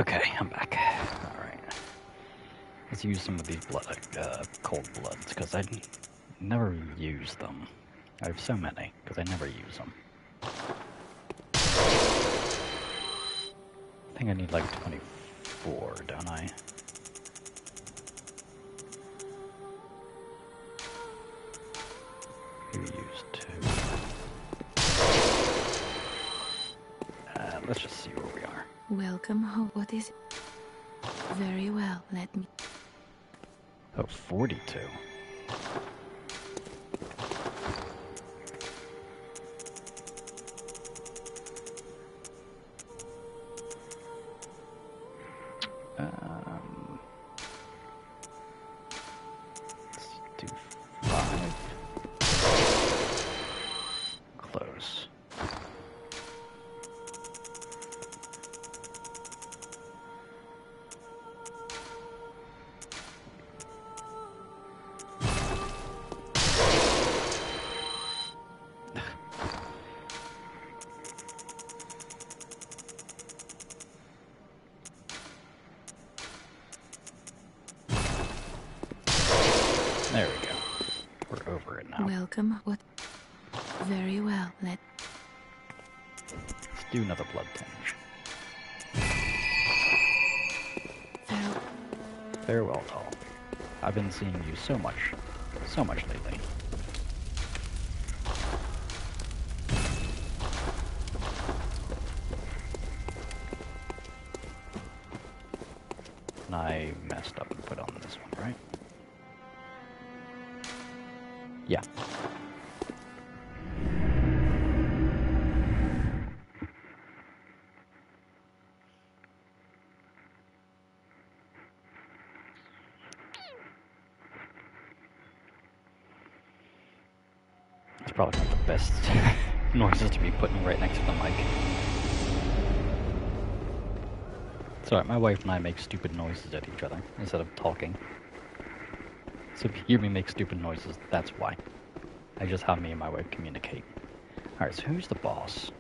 Okay, I'm back. Alright. Let's use some of these cold bloods, because I never use them. I have so many, because I never use them. I think I need like 24, don't I? You used 2. Let's just see where we are. Welcome home. What is it? Very well, let me... Oh, 42. Let's do 5. Close. There we go. We're over it now. Welcome. What? Very well, let... Let's do another blood tinge. Farewell, doll. I've been seeing you so much lately. And I messed up and put on this one, right? Yeah. It's probably not the best noises to be putting right next to the mic. It's alright, my wife and I make stupid noises at each other instead of talking. So if you hear me make stupid noises, that's why. That's just how me and my wife communicate. Alright, so who's the boss?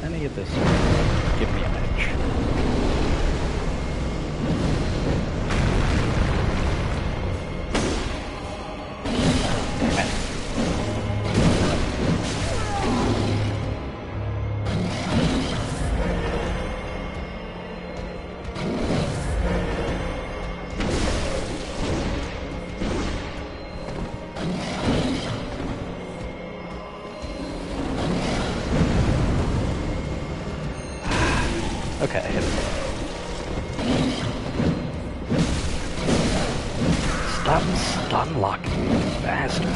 Any of this give me an edge. Okay, I hit it. Stop stun locking me, bastard.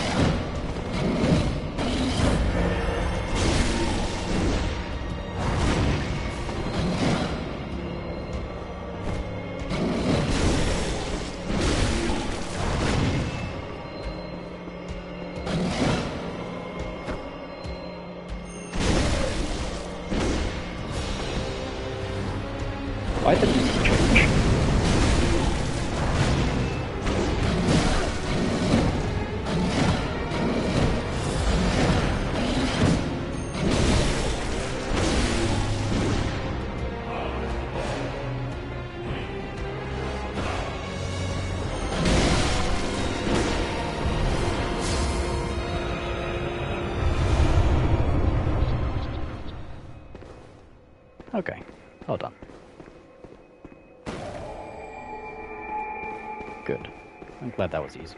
Why did this change? Okay, well done. Good. I'm glad that was easy.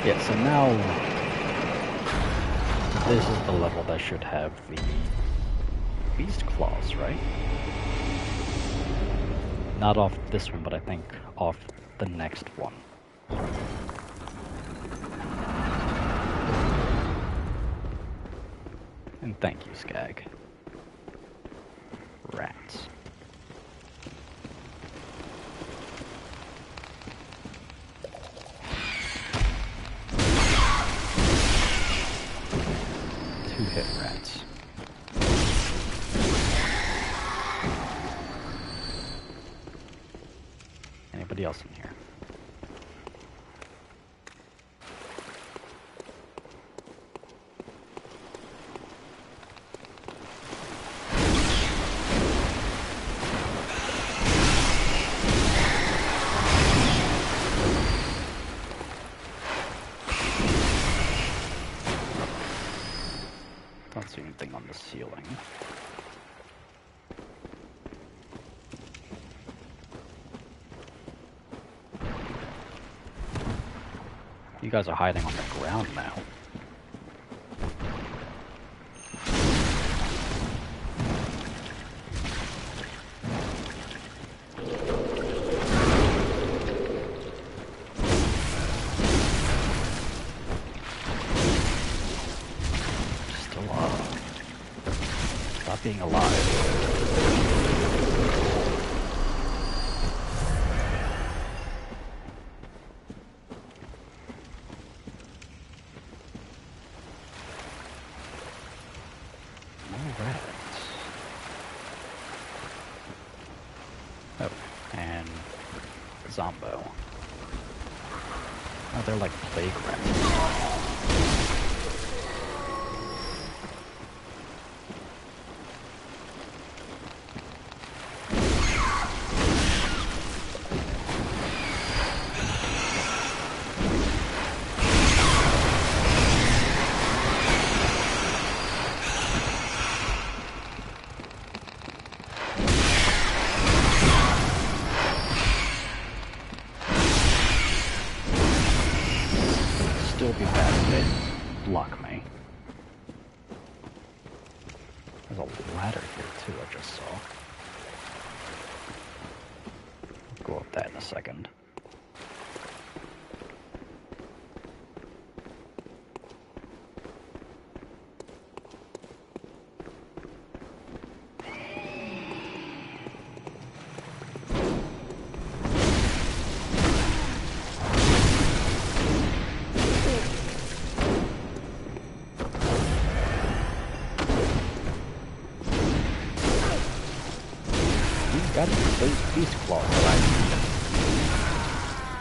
Yeah, so now this is the level that should have the beast claws, right? Not off this one, but I think off the next one. And thank you, Skag. Rats. Two-hit rats. Anybody else in here? Don't see anything on the ceiling. You guys are hiding on the ground now. Still up. Stop being alive. Oh, and Zombo. Oh, they're like plague rats. Still be bad if they block me. There's a ladder here too, I just saw. I'll go up that in a second. Got those beast claws that I...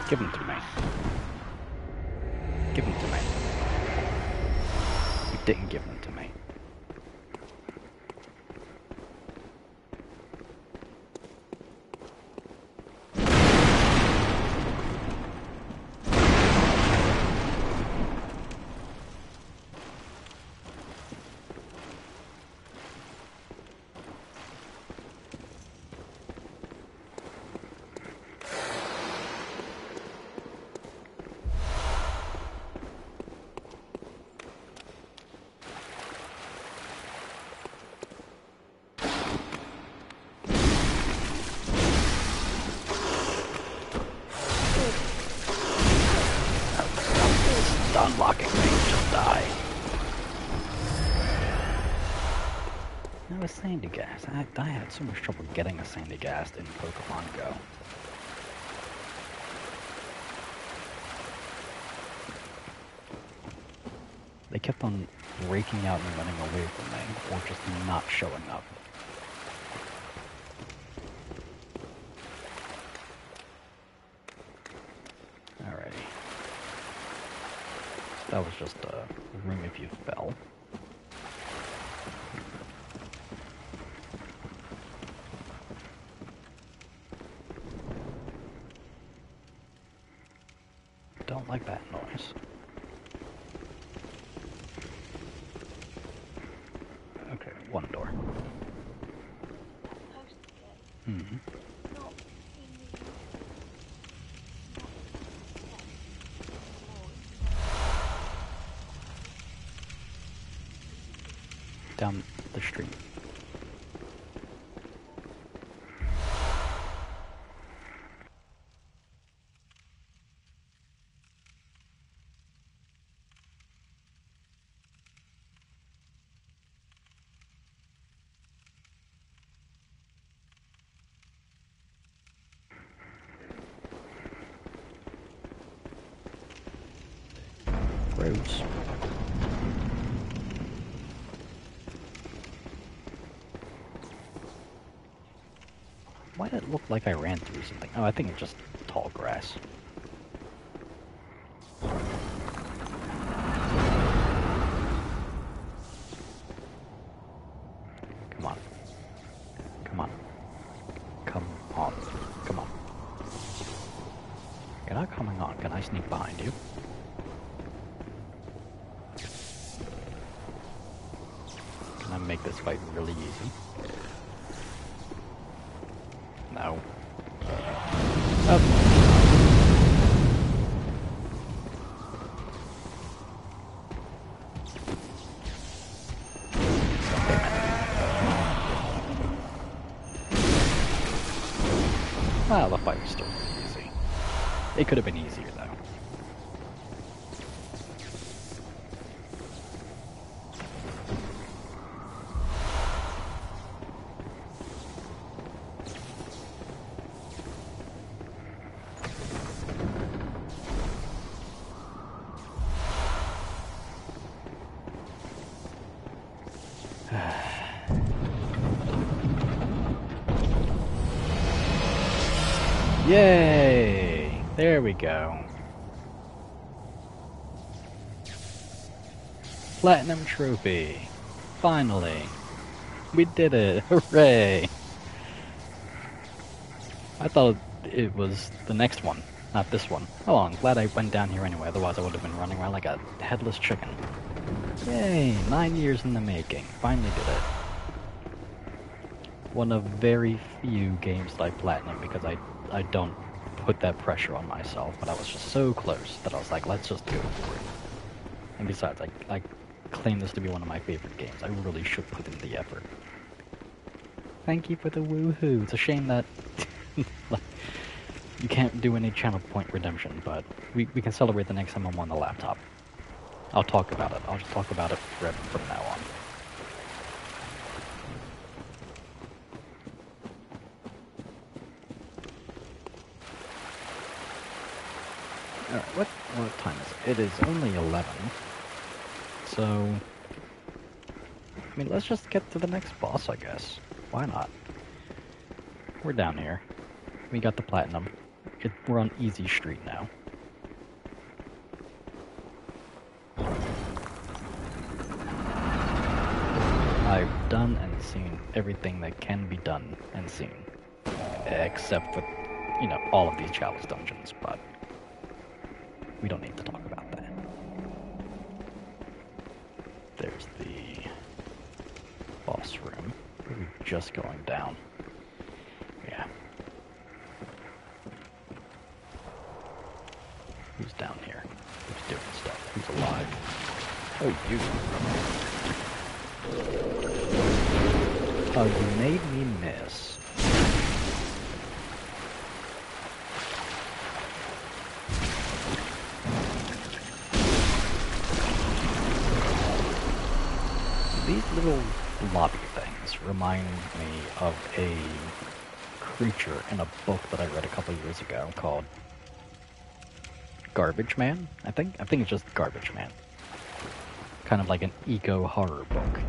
Give them to me. Give them to me. You didn't give them to me. Unlocking me, just die. Now a sandy gas. I had so much trouble getting a sandy gas in Pokemon Go. They kept on breaking out and running away from me, or just not showing up. Alrighty. That was just a room if you fell. Don't like that noise. Okay, one door. Mm-hmm. Down the street. Gross. Why did it look like I ran through something? Oh, I think it's just tall grass. Come on. Come on. Come on. Come on. You're not coming on. Can I sneak behind you? Can I make this fight really easy? No. Oh. Well, the fight was still pretty easy. It could have been easier, though. Yay! There we go. Platinum trophy. Finally. We did it. Hooray! I thought it was the next one, not this one. Oh, I'm glad I went down here anyway, otherwise I would have been running around like a headless chicken. Yay! 9 years in the making. Finally did it. One of very few games that I platinum because I don't put that pressure on myself, but I was just so close that I was like, let's just go for it. And besides, I claim this to be one of my favorite games. I really should put in the effort. Thank you for the woohoo. It's a shame that you can't do any channel point redemption, but we can celebrate the next time I'm on the laptop. I'll talk about it. I'll just talk about it forever from now on. Alright, what time is it? It is only 11. So, I mean, let's just get to the next boss, I guess. Why not? We're down here. We got the platinum. We're on easy street now. I've done and seen everything that can be done and seen. Except for, you know, all of these chalice dungeons, but we don't need to talk about that. There's the boss room. We're just going down. Yeah. Who's down here? Who's doing stuff? Who's alive? Oh, you. Oh, you made me miss. These little lobby things remind me of a creature in a book that I read a couple years ago called Garbage Man, I think it's just Garbage Man. Kind of like an eco-horror book.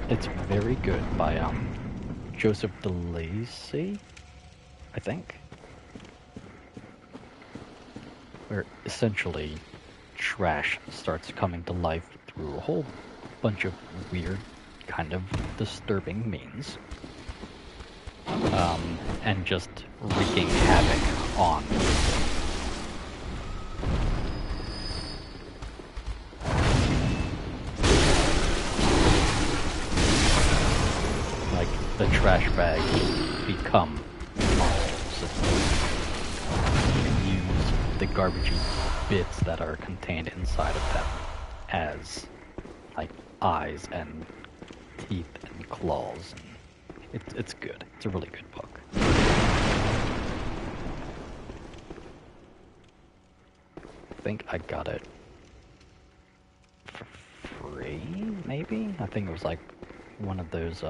It's very good by Joseph DeLacy, I think. Where essentially trash starts coming to life through a whole bunch of weird, kind of disturbing means. And just wreaking havoc on the trash bags become models. You can use the garbagey bits that are contained inside of them as like eyes and teeth and claws. And it's good. It's a really good book. I think I got it for free, maybe? I think it was like one of those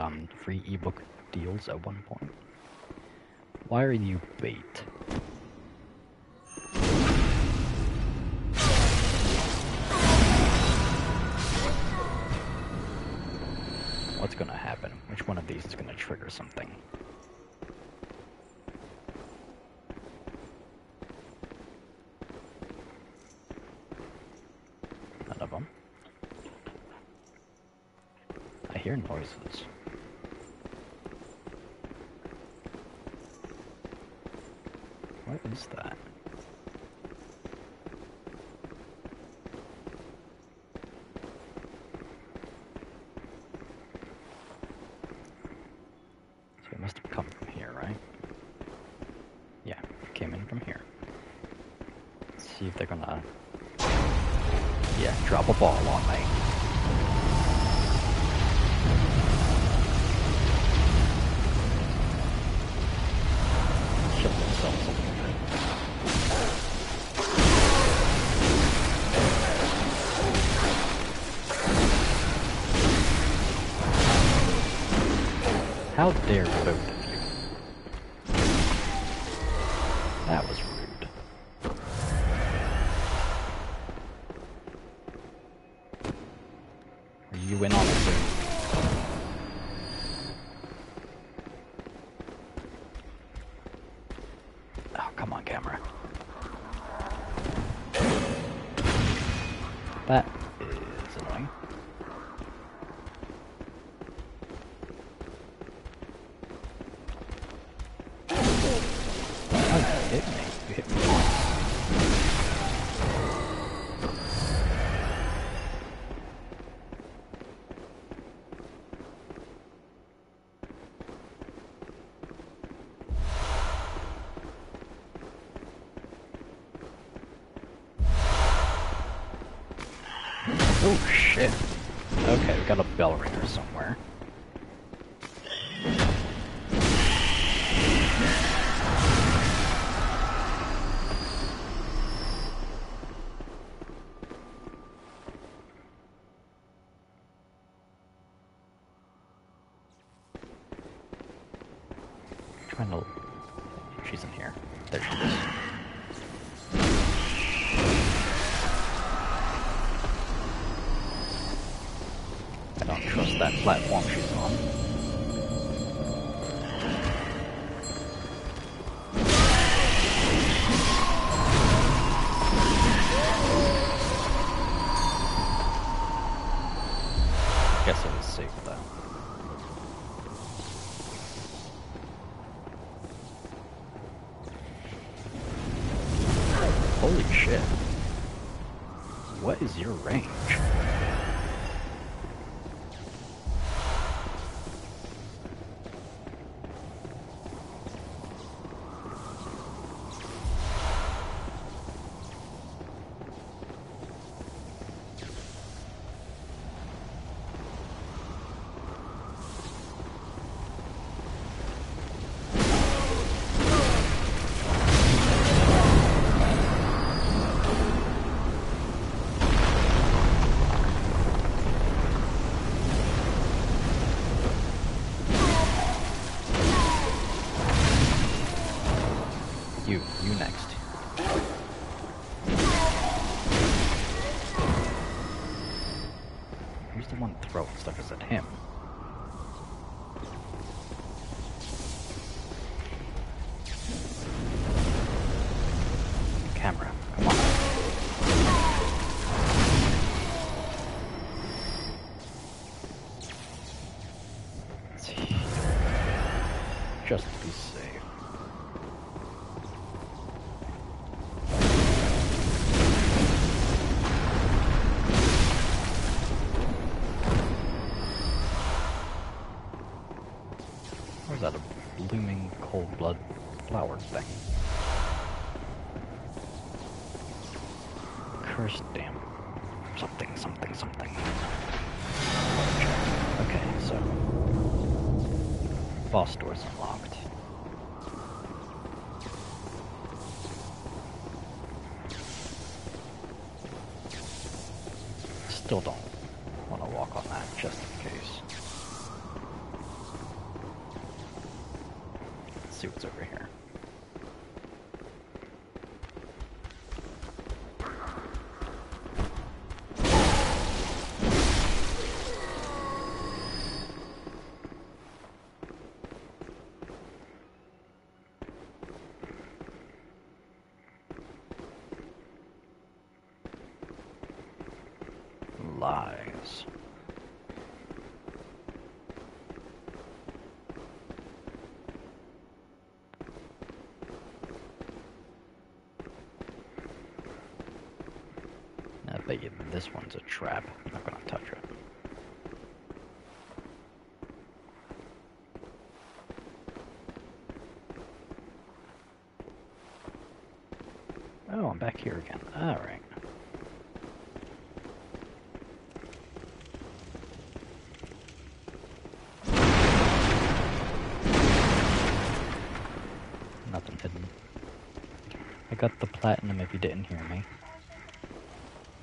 free ebook deals at one point. Why are you bait? going to happen? Which one of these is going to trigger something? None of them. I hear noises. What is that? So it must have come from here, right? Yeah, it came in from here. Let's see if they're gonna... Yeah, drop a ball on me. Kill themselves a little bit. How dare both of you? That was rude. Are you in on it too? Oh, come on, camera. That is annoying. Oh, you hit me. You hit me once. Oh shit. Okay, we got a bell ringer somewhere. Trying to... She's in here. There she is. I don't trust that platform she's on. Guess it was safe though. Holy shit. What is your range? You next. Who's the one throwing stuff? Is it him? Camera, come on. Let's see. Just to be safe. Or is that a blooming cold blood flower thing? Cursed damn. Something. Okay, so. Boss door's unlocked. Still don't want to walk on that, just in case. Let's see what's over here. lies. I bet you this one's a trap. I'm not gonna touch it. Oh, I'm back here again. Alright. Nothing hidden. I got the platinum if you didn't hear me.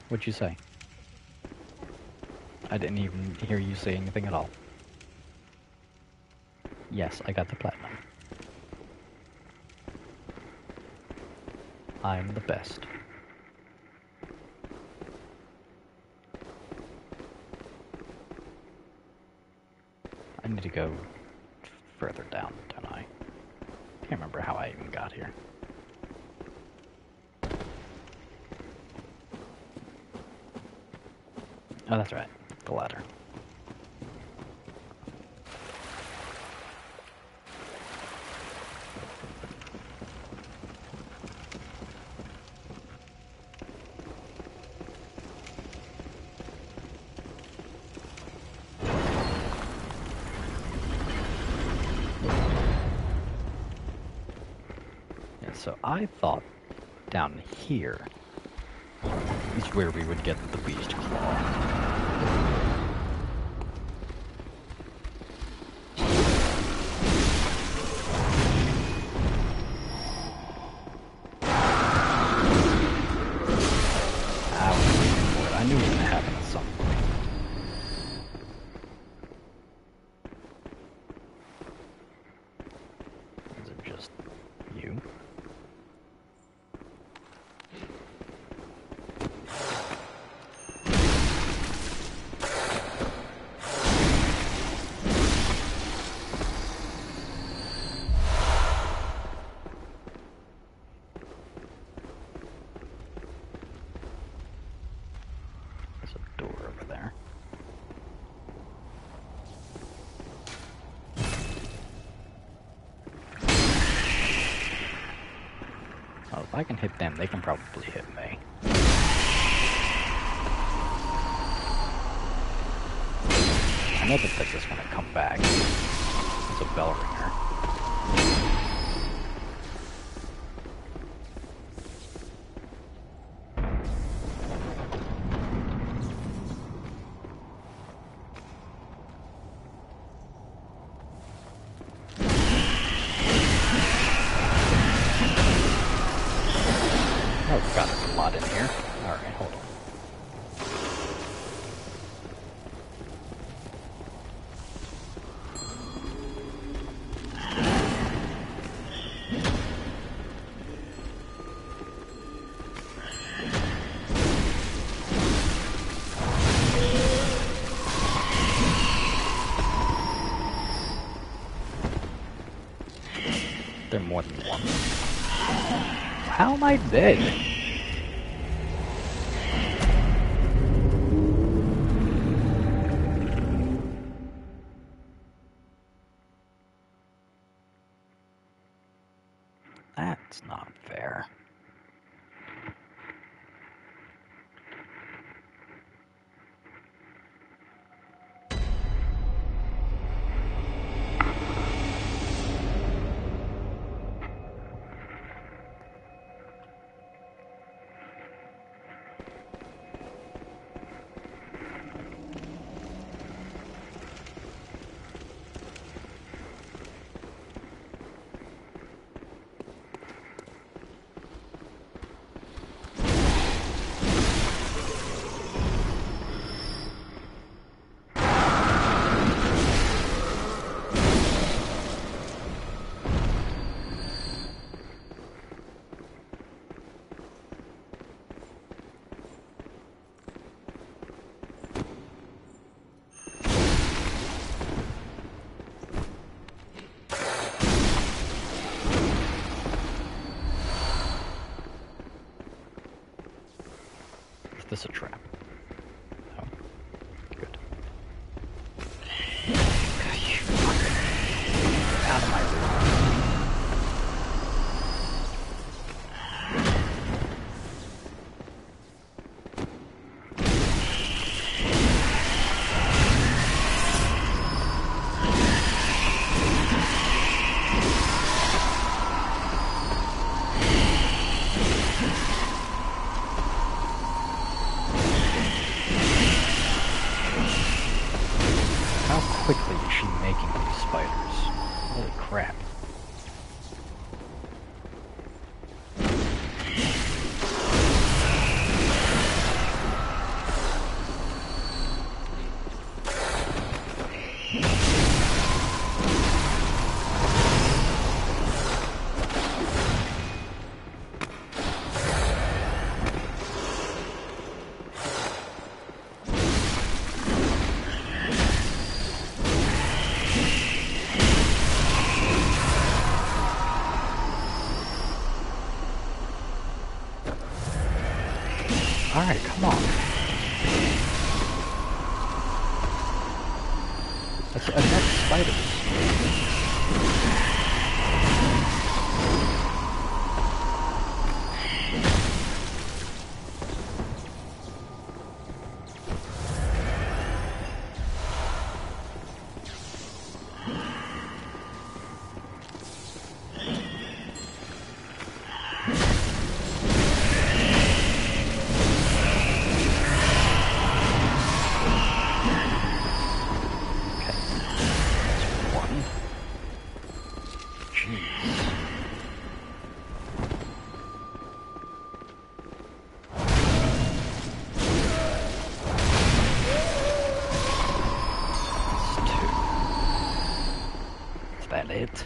What'd you say? I didn't even hear you say anything at all. Yes, I got the platinum. I'm the best. I need to go further down, don't I? Can't remember how I even got here. Oh, that's right. The ladder. So I thought down here is where we would get the beast claw. I knew it was going to happen at some point. Is it just you? If I can hit them, they can probably hit me. I know that this is going to come back. It's a bell ringer. They're more than one. How am I dead? That's not fair. Is this a trap? No. quickly is she making these spiders? Holy crap. Alright, come on. That's enough spiders. It.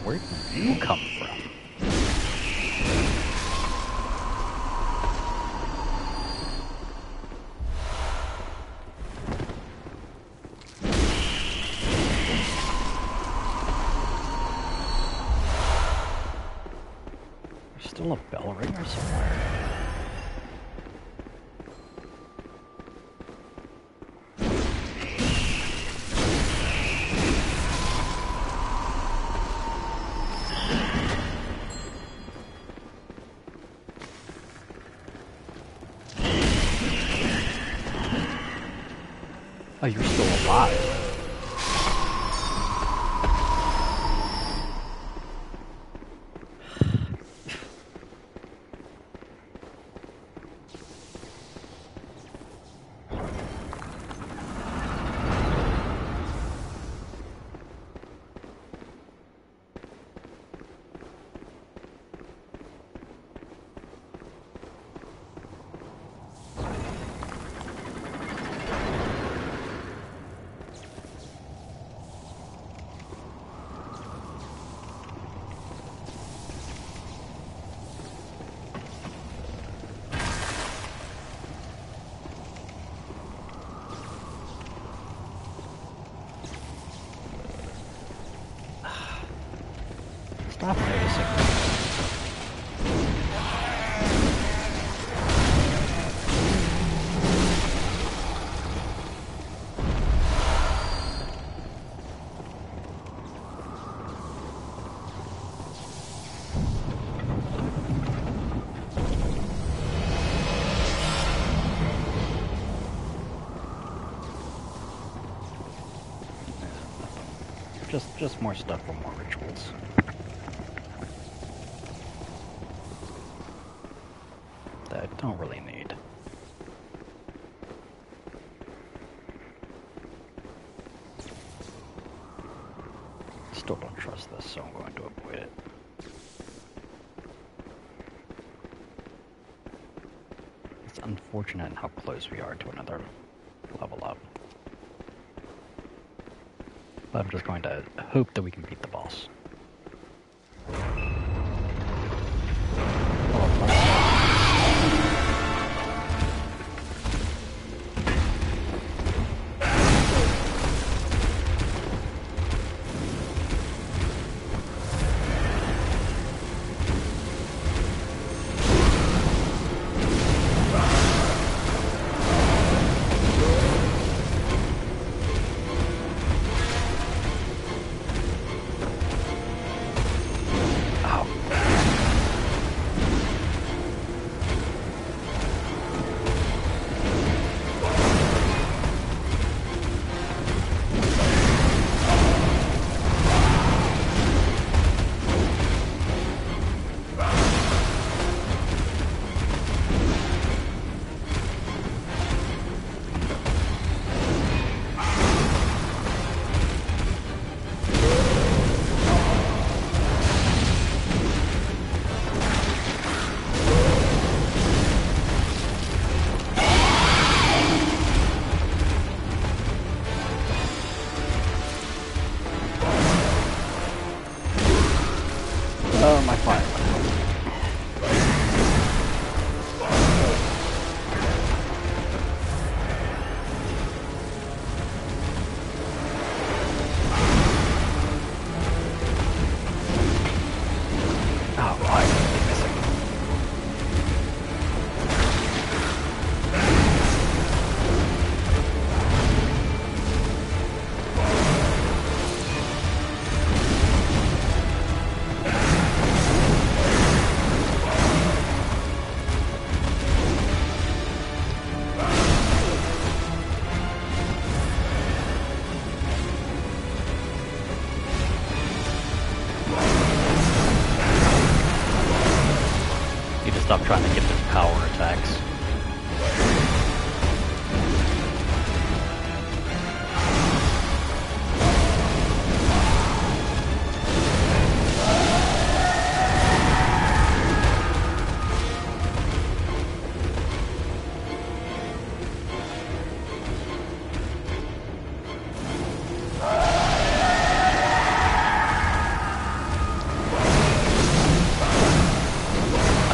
Where did you come from? Still a bell ringer somewhere. Oh, you're still alive. Stop noticing. Just more stuff for more rituals. That I don't really need. Still don't trust this, so I'm going to avoid it. It's unfortunate how close we are to another level up. But I'm just going to hope that we can beat the boss. stop trying to get those power attacks.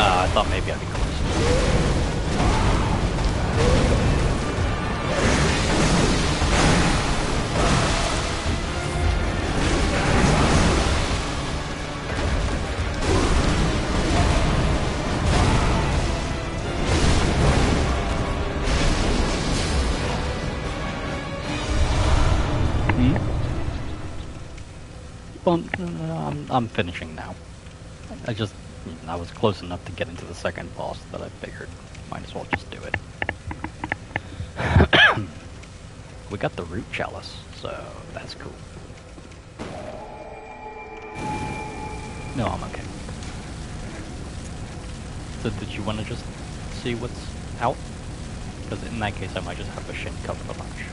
I thought maybe I'd be close. Well, I'm finishing now. I was close enough to get into the second boss that I figured might as well just do it. We got the root chalice, so that's cool. No, I'm okay. So did you want to just see what's out? Because in that case I might just have a shin cover the lunch.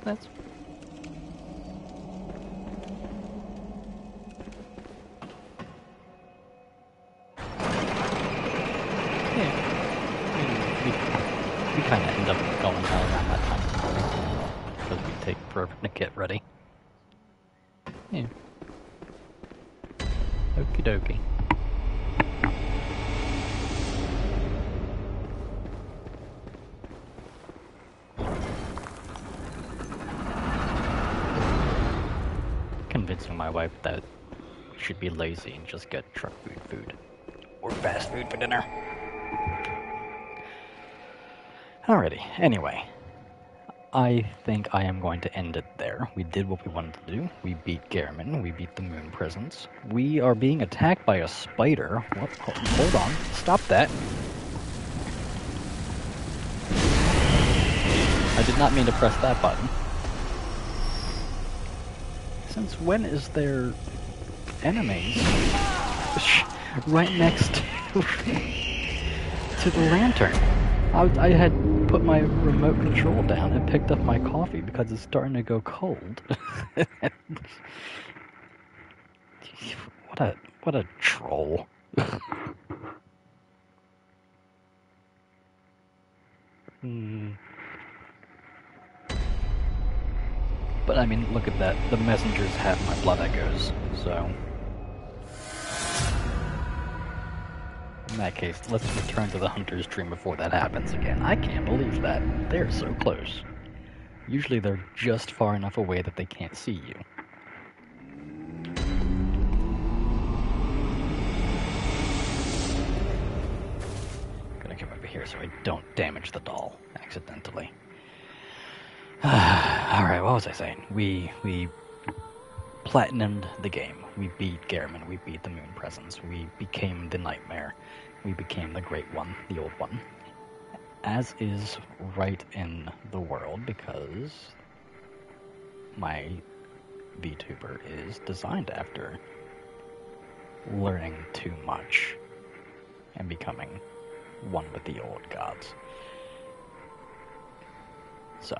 That's yeah. We kind of end up going out around that time because we take forever to get ready. Yeah. Okie dokie. Convincing my wife that we should be lazy and just get truck food. Or fast food for dinner. Alrighty, anyway. I think I am going to end it there. We did what we wanted to do. We beat Gehrman. We beat the moon presence. We are being attacked by a spider. What? Hold on. Stop that. I did not mean to press that button. Since when is there enemies right next to the lantern? I had put my remote control down and picked up my coffee because it's starting to go cold. What a troll. But I mean, look at that. The messengers have my blood echoes, so... In that case, let's return to the hunter's dream before that happens again. I can't believe that. They're so close. Usually they're just far enough away that they can't see you. Gonna come over here so I don't damage the doll accidentally. Alright, what was I saying? We platinumed the game. We beat Gehrman. We beat the moon presence. We became the nightmare. We became the great one, the old one. As is right in the world, because my VTuber is designed after learning too much and becoming one with the old gods. So,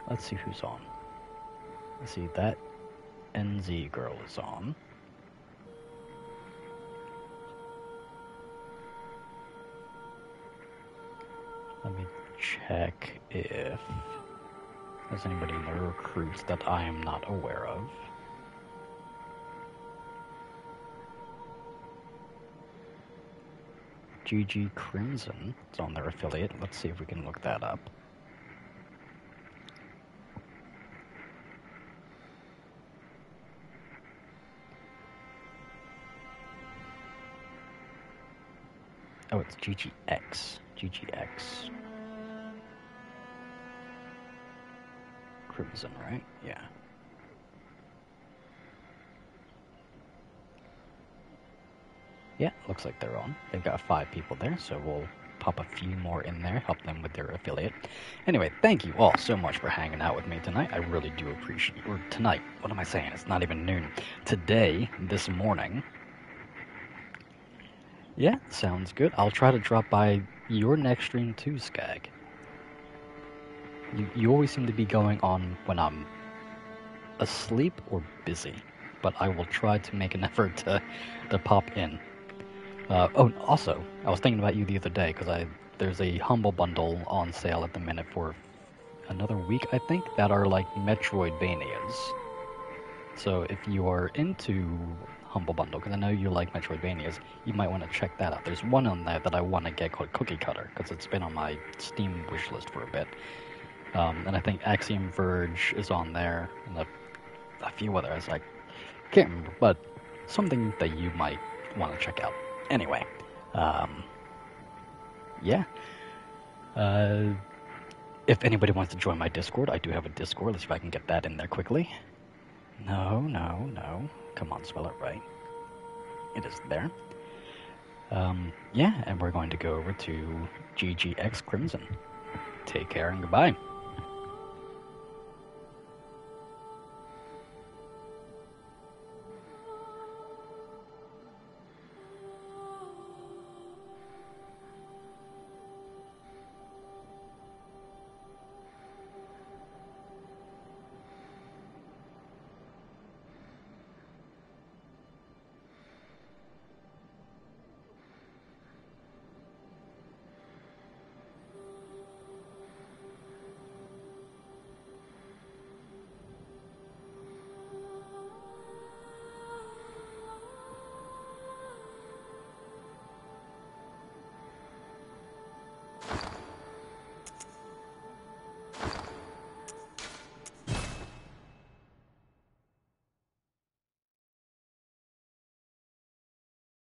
let's see who's on. Let's see, that NZ girl is on. Let me check if there's anybody in the recruits that I am not aware of. GG Crimson is on their affiliate. Let's see if we can look that up. Oh, it's GGX. GGX. Crimson, right? Yeah. Yeah, looks like they're on. They've got 5 people there, so we'll pop a few more in there, help them with their affiliate. Anyway, thank you all so much for hanging out with me tonight. I really do appreciate it. Or tonight, what am I saying? It's not even noon. Today, this morning. Yeah, sounds good. I'll try to drop by your next stream too, Skag. You always seem to be going on when I'm asleep or busy, but I will try to make an effort to pop in. Oh, also, I was thinking about you the other day, because there's a Humble Bundle on sale at the minute for another week, I think, that are like Metroidvanias. So if you are into Humble Bundle, because I know you like Metroidvanias, you might want to check that out. There's one on there that I want to get called Cookie Cutter, because it's been on my Steam wishlist for a bit. And I think Axiom Verge is on there, and a few others. I can't remember, but something that you might want to check out. Anyway, yeah. If anybody wants to join my Discord, I do have a Discord. Let's see if I can get that in there quickly. No. Come on, spell it right. It is there. Yeah, and we're going to go over to GGX Crimson. Take care and goodbye.